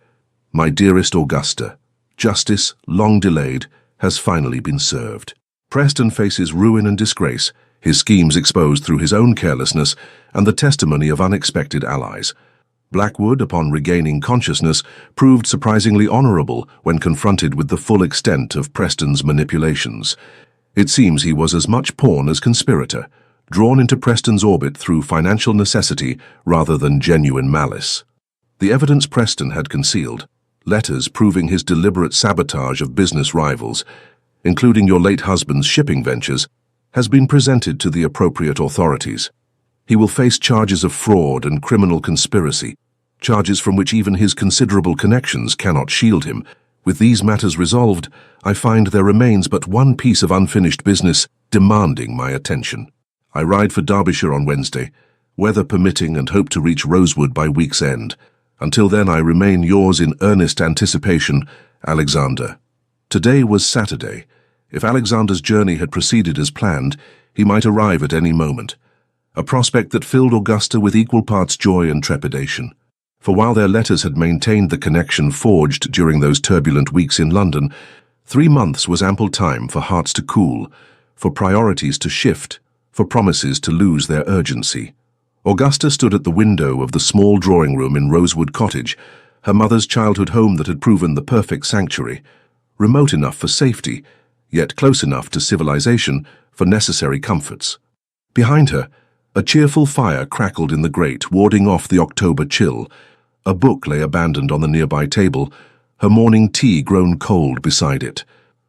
"My dearest Augusta, justice, long delayed, has finally been served. Preston faces ruin and disgrace, his schemes exposed through his own carelessness and the testimony of unexpected allies. Blackwood, upon regaining consciousness, proved surprisingly honorable when confronted with the full extent of Preston's manipulations. It seems he was as much pawn as conspirator, drawn into Preston's orbit through financial necessity rather than genuine malice. The evidence Preston had concealed, letters proving his deliberate sabotage of business rivals, including your late husband's shipping ventures, has been presented to the appropriate authorities. He will face charges of fraud and criminal conspiracy, charges from which even his considerable connections cannot shield him. With these matters resolved, I find there remains but one piece of unfinished business demanding my attention. I ride for Derbyshire on Wednesday, weather permitting, and hope to reach Rosewood by week's end. Until then, I remain yours in earnest anticipation, Alexander." Today was Saturday. If Alexander's journey had proceeded as planned, he might arrive at any moment, a prospect that filled Augusta with equal parts joy and trepidation. For while their letters had maintained the connection forged during those turbulent weeks in London, 3 months was ample time for hearts to cool, for priorities to shift, for promises to lose their urgency. Augusta stood at the window of the small drawing room in Rosewood Cottage, her mother's childhood home that had proven the perfect sanctuary, remote enough for safety, yet close enough to civilization for necessary comforts. Behind her, a cheerful fire crackled in the grate, warding off the October chill. A book lay abandoned on the nearby table, her morning tea grown cold beside it.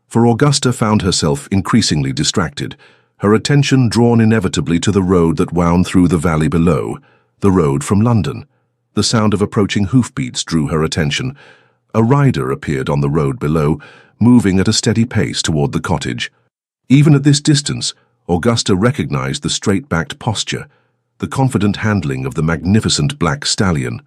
For Augusta found herself increasingly distracted, her attention drawn inevitably to the road that wound through the valley below, the road from London. The sound of approaching hoofbeats drew her attention. A rider appeared on the road below, moving at a steady pace toward the cottage. Even at this distance, Augusta recognized the straight-backed posture, the confident handling of the magnificent black stallion.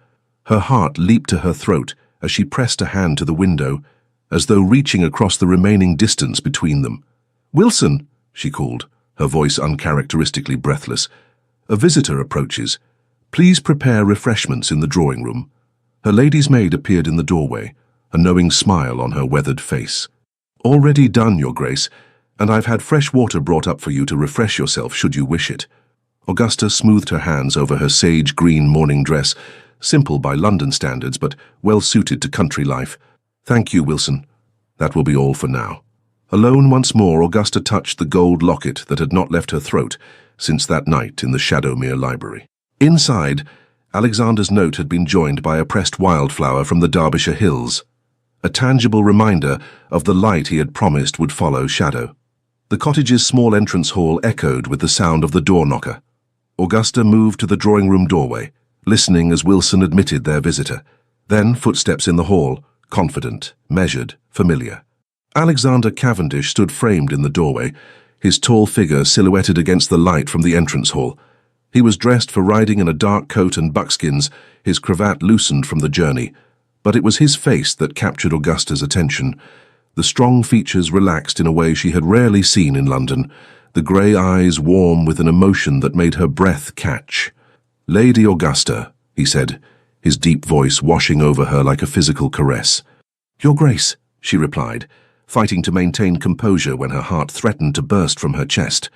Her heart leaped to her throat as she pressed a hand to the window, as though reaching across the remaining distance between them. "Wilson," she called, her voice uncharacteristically breathless. "A visitor approaches. Please prepare refreshments in the drawing room." Her lady's maid appeared in the doorway, a knowing smile on her weathered face. "Already done, Your Grace, and I've had fresh water brought up for you to refresh yourself should you wish it." Augusta smoothed her hands over her sage-green morning dress, simple by London standards but well-suited to country life. "Thank you, Wilson. That will be all for now." Alone once more, Augusta touched the gold locket that had not left her throat since that night in the Shadowmere Library. Inside, Alexander's note had been joined by a pressed wildflower from the Derbyshire hills, a tangible reminder of the light he had promised would follow shadow. The cottage's small entrance hall echoed with the sound of the door knocker. Augusta moved to the drawing-room doorway, listening as Wilson admitted their visitor. Then footsteps in the hall, confident, measured, familiar. Alexander Cavendish stood framed in the doorway, his tall figure silhouetted against the light from the entrance hall. He was dressed for riding in a dark coat and buckskins, his cravat loosened from the journey. But it was his face that captured Augusta's attention. The strong features relaxed in a way she had rarely seen in London, the grey eyes warm with an emotion that made her breath catch. "Lady Augusta," he said, his deep voice washing over her like a physical caress. "Your Grace," she replied, fighting to maintain composure when her heart threatened to burst from her chest.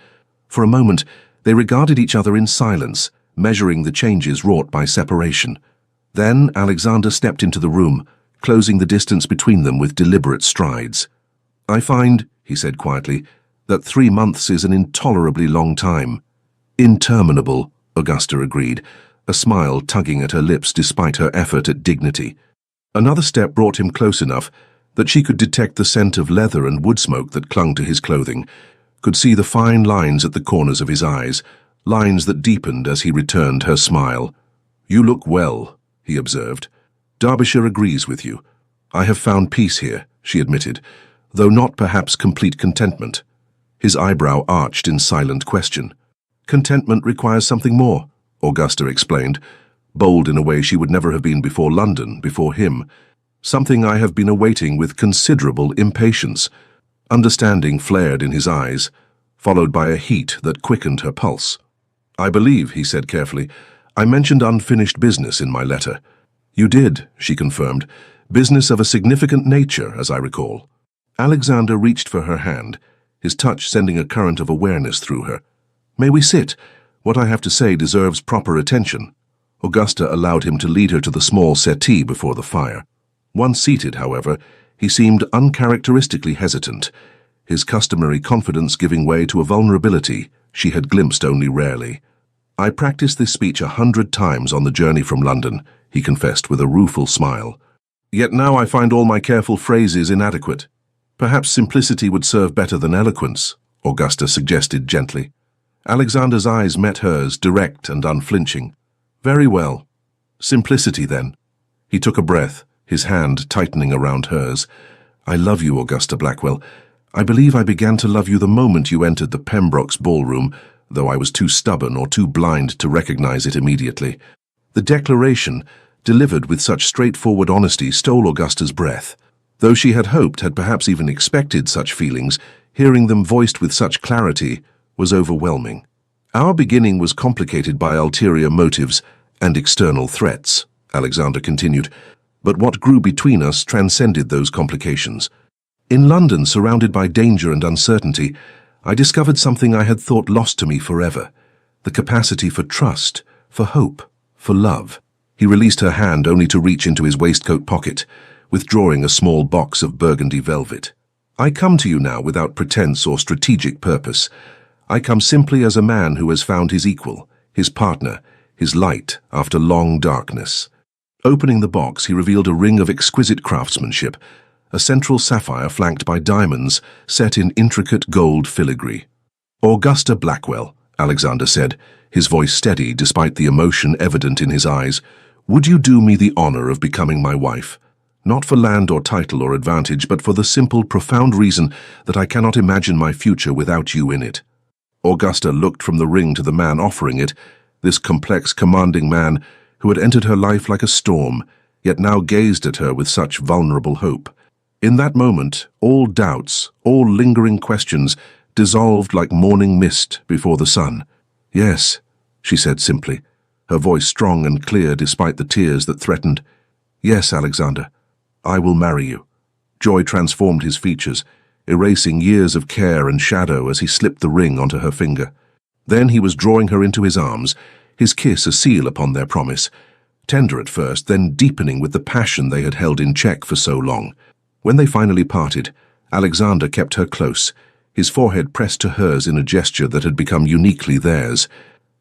For a moment, they regarded each other in silence, measuring the changes wrought by separation. Then Alexander stepped into the room, closing the distance between them with deliberate strides. "I find," he said quietly, "that 3 months is an intolerably long time." "Interminable," Augusta agreed, a smile tugging at her lips despite her effort at dignity. Another step brought him close enough that she could detect the scent of leather and wood smoke that clung to his clothing, could see the fine lines at the corners of his eyes, lines that deepened as he returned her smile. "You look well," he observed. "Derbyshire agrees with you. I have found peace here," she admitted, though not perhaps complete contentment. His eyebrow arched in silent question. "Contentment requires something more," Augusta explained, bold in a way she would never have been before London, before him. "Something I have been awaiting with considerable impatience." Understanding flared in his eyes, followed by a heat that quickened her pulse. "I believe," he said carefully, "I mentioned unfinished business in my letter." "You did," she confirmed. "Business of a significant nature, as I recall." Alexander reached for her hand, his touch sending a current of awareness through her. "May we sit? What I have to say deserves proper attention." Augusta allowed him to lead her to the small settee before the fire. Once seated, however, he seemed uncharacteristically hesitant, his customary confidence giving way to a vulnerability she had glimpsed only rarely. "I practiced this speech 100 times on the journey from London," he confessed with a rueful smile. "Yet now I find all my careful phrases inadequate." "Perhaps simplicity would serve better than eloquence," Augusta suggested gently. Alexander's eyes met hers, direct and unflinching. "Very well. Simplicity, then." He took a breath, his hand tightening around hers. "I love you, Augusta Blackwell. I believe I began to love you the moment you entered the Pembroke's ballroom, though I was too stubborn or too blind to recognize it immediately." The declaration, delivered with such straightforward honesty, stole Augusta's breath. Though she had hoped, had perhaps even expected such feelings, hearing them voiced with such clarity was overwhelming. "Our beginning was complicated by ulterior motives and external threats," Alexander continued, "but what grew between us transcended those complications. In London, surrounded by danger and uncertainty, I discovered something I had thought lost to me forever: the capacity for trust, for hope, for love." He released her hand only to reach into his waistcoat pocket, withdrawing a small box of burgundy velvet. "I come to you now without pretense or strategic purpose. I come simply as a man who has found his equal, his partner, his light after long darkness." Opening the box, he revealed a ring of exquisite craftsmanship, a central sapphire flanked by diamonds set in intricate gold filigree. "Augusta Blackwell," Alexander said, his voice steady despite the emotion evident in his eyes, "would you do me the honor of becoming my wife? Not for land or title or advantage, but for the simple, profound reason that I cannot imagine my future without you in it." Augusta looked from the ring to the man offering it, this complex, commanding man who had entered her life like a storm, yet now gazed at her with such vulnerable hope. In that moment, all doubts, all lingering questions, dissolved like morning mist before the sun. "Yes," she said simply, her voice strong and clear despite the tears that threatened. "Yes, Alexander, I will marry you." Joy transformed his features, erasing years of care and shadow as he slipped the ring onto her finger. Then he was drawing her into his arms, his kiss a seal upon their promise, tender at first, then deepening with the passion they had held in check for so long. When they finally parted, Alexander kept her close, his forehead pressed to hers in a gesture that had become uniquely theirs.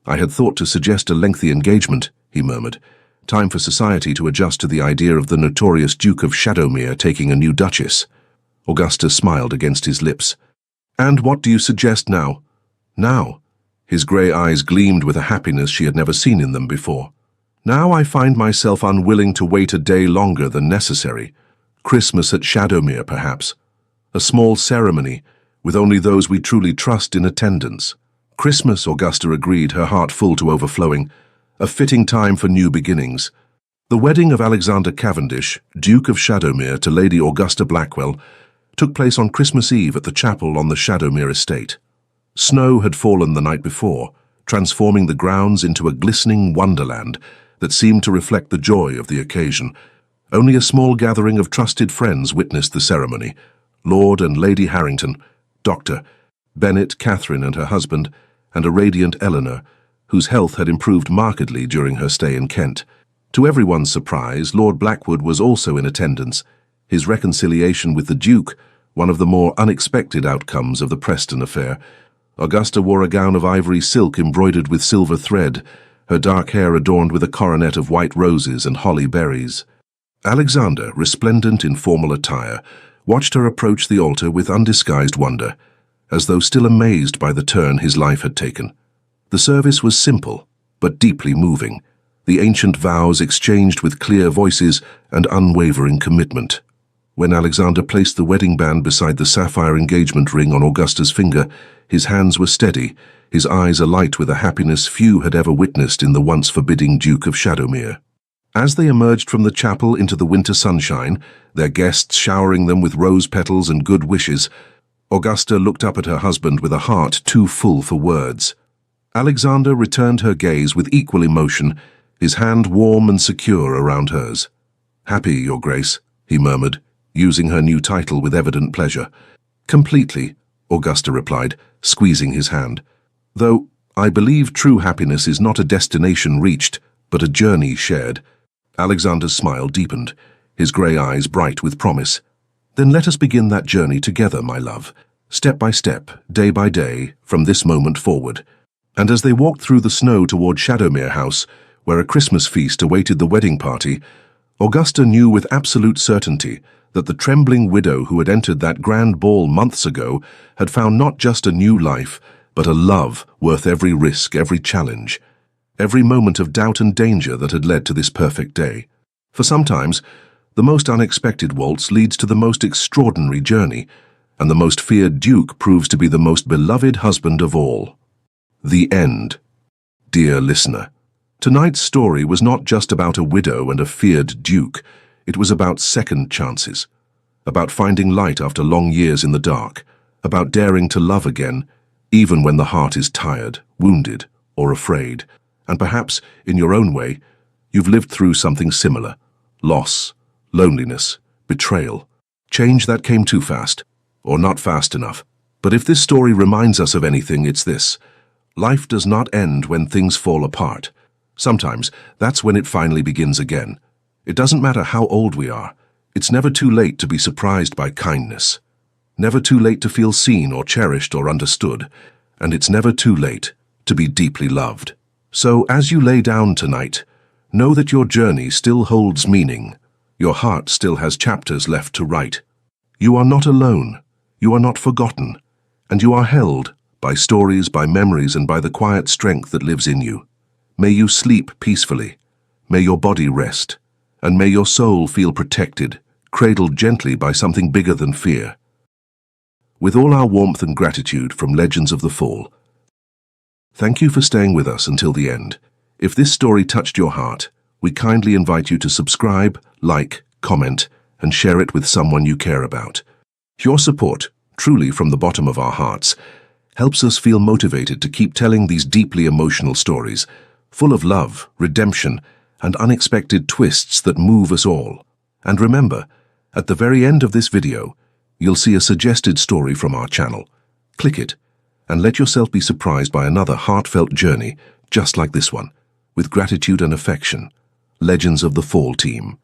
"I had thought to suggest a lengthy engagement," he murmured. "Time for society to adjust to the idea of the notorious Duke of Shadowmere taking a new duchess." Augusta smiled against his lips. "And what do you suggest now?" "Now?" His grey eyes gleamed with a happiness she had never seen in them before. "Now I find myself unwilling to wait a day longer than necessary. Christmas at Shadowmere, perhaps. A small ceremony, with only those we truly trust in attendance." "Christmas," Augusta agreed, her heart full to overflowing. "A fitting time for new beginnings." The wedding of Alexander Cavendish, Duke of Shadowmere, to Lady Augusta Blackwell took place on Christmas Eve at the chapel on the Shadowmere estate. Snow had fallen the night before, transforming the grounds into a glistening wonderland that seemed to reflect the joy of the occasion. Only a small gathering of trusted friends witnessed the ceremony: Lord and Lady Harrington, Dr. Bennet, Catherine and her husband, and a radiant Eleanor, whose health had improved markedly during her stay in Kent. To everyone's surprise, Lord Blackwood was also in attendance, his reconciliation with the Duke one of the more unexpected outcomes of the Preston affair. Augusta wore a gown of ivory silk embroidered with silver thread, her dark hair adorned with a coronet of white roses and holly berries. Alexander, resplendent in formal attire, watched her approach the altar with undisguised wonder, as though still amazed by the turn his life had taken. The service was simple, but deeply moving, the ancient vows exchanged with clear voices and unwavering commitment. When Alexander placed the wedding band beside the sapphire engagement ring on Augusta's finger, his hands were steady, his eyes alight with a happiness few had ever witnessed in the once forbidding Duke of Shadowmere. As they emerged from the chapel into the winter sunshine, their guests showering them with rose petals and good wishes, Augusta looked up at her husband with a heart too full for words. Alexander returned her gaze with equal emotion, his hand warm and secure around hers. "Happy, Your Grace," he murmured, using her new title with evident pleasure. "Completely," Augusta replied, squeezing his hand. "Though I believe true happiness is not a destination reached, but a journey shared." Alexander's smile deepened, his grey eyes bright with promise. "Then let us begin that journey together, my love, step by step, day by day, from this moment forward." And as they walked through the snow toward Shadowmere House, where a Christmas feast awaited the wedding party, Augusta knew with absolute certainty that the trembling widow who had entered that grand ball months ago had found not just a new life, but a love worth every risk, every challenge, every moment of doubt and danger that had led to this perfect day. For sometimes, the most unexpected waltz leads to the most extraordinary journey, and the most feared duke proves to be the most beloved husband of all. The end. Dear listener, tonight's story was not just about a widow and a feared duke. It was about second chances, about finding light after long years in the dark, about daring to love again, even when the heart is tired, wounded, or afraid. And perhaps, in your own way, you've lived through something similar: loss, loneliness, betrayal, change that came too fast, or not fast enough. But if this story reminds us of anything, it's this: life does not end when things fall apart. Sometimes that's when it finally begins again. It doesn't matter how old we are. It's never too late to be surprised by kindness. Never too late to feel seen or cherished or understood. And it's never too late to be deeply loved. So as you lay down tonight, know that your journey still holds meaning. Your heart still has chapters left to write. You are not alone. You are not forgotten. And you are held by stories, by memories, and by the quiet strength that lives in you. May you sleep peacefully. May your body rest. And may your soul feel protected, cradled gently by something bigger than fear. With all our warmth and gratitude from Legends of the Fall, thank you for staying with us until the end. If this story touched your heart, we kindly invite you to subscribe, like, comment, and share it with someone you care about. Your support, truly from the bottom of our hearts, helps us feel motivated to keep telling these deeply emotional stories, full of love, redemption, and unexpected twists that move us all. And remember, at the very end of this video, you'll see a suggested story from our channel. Click it, and let yourself be surprised by another heartfelt journey just like this one. With gratitude and affection, Legends of the Fall team.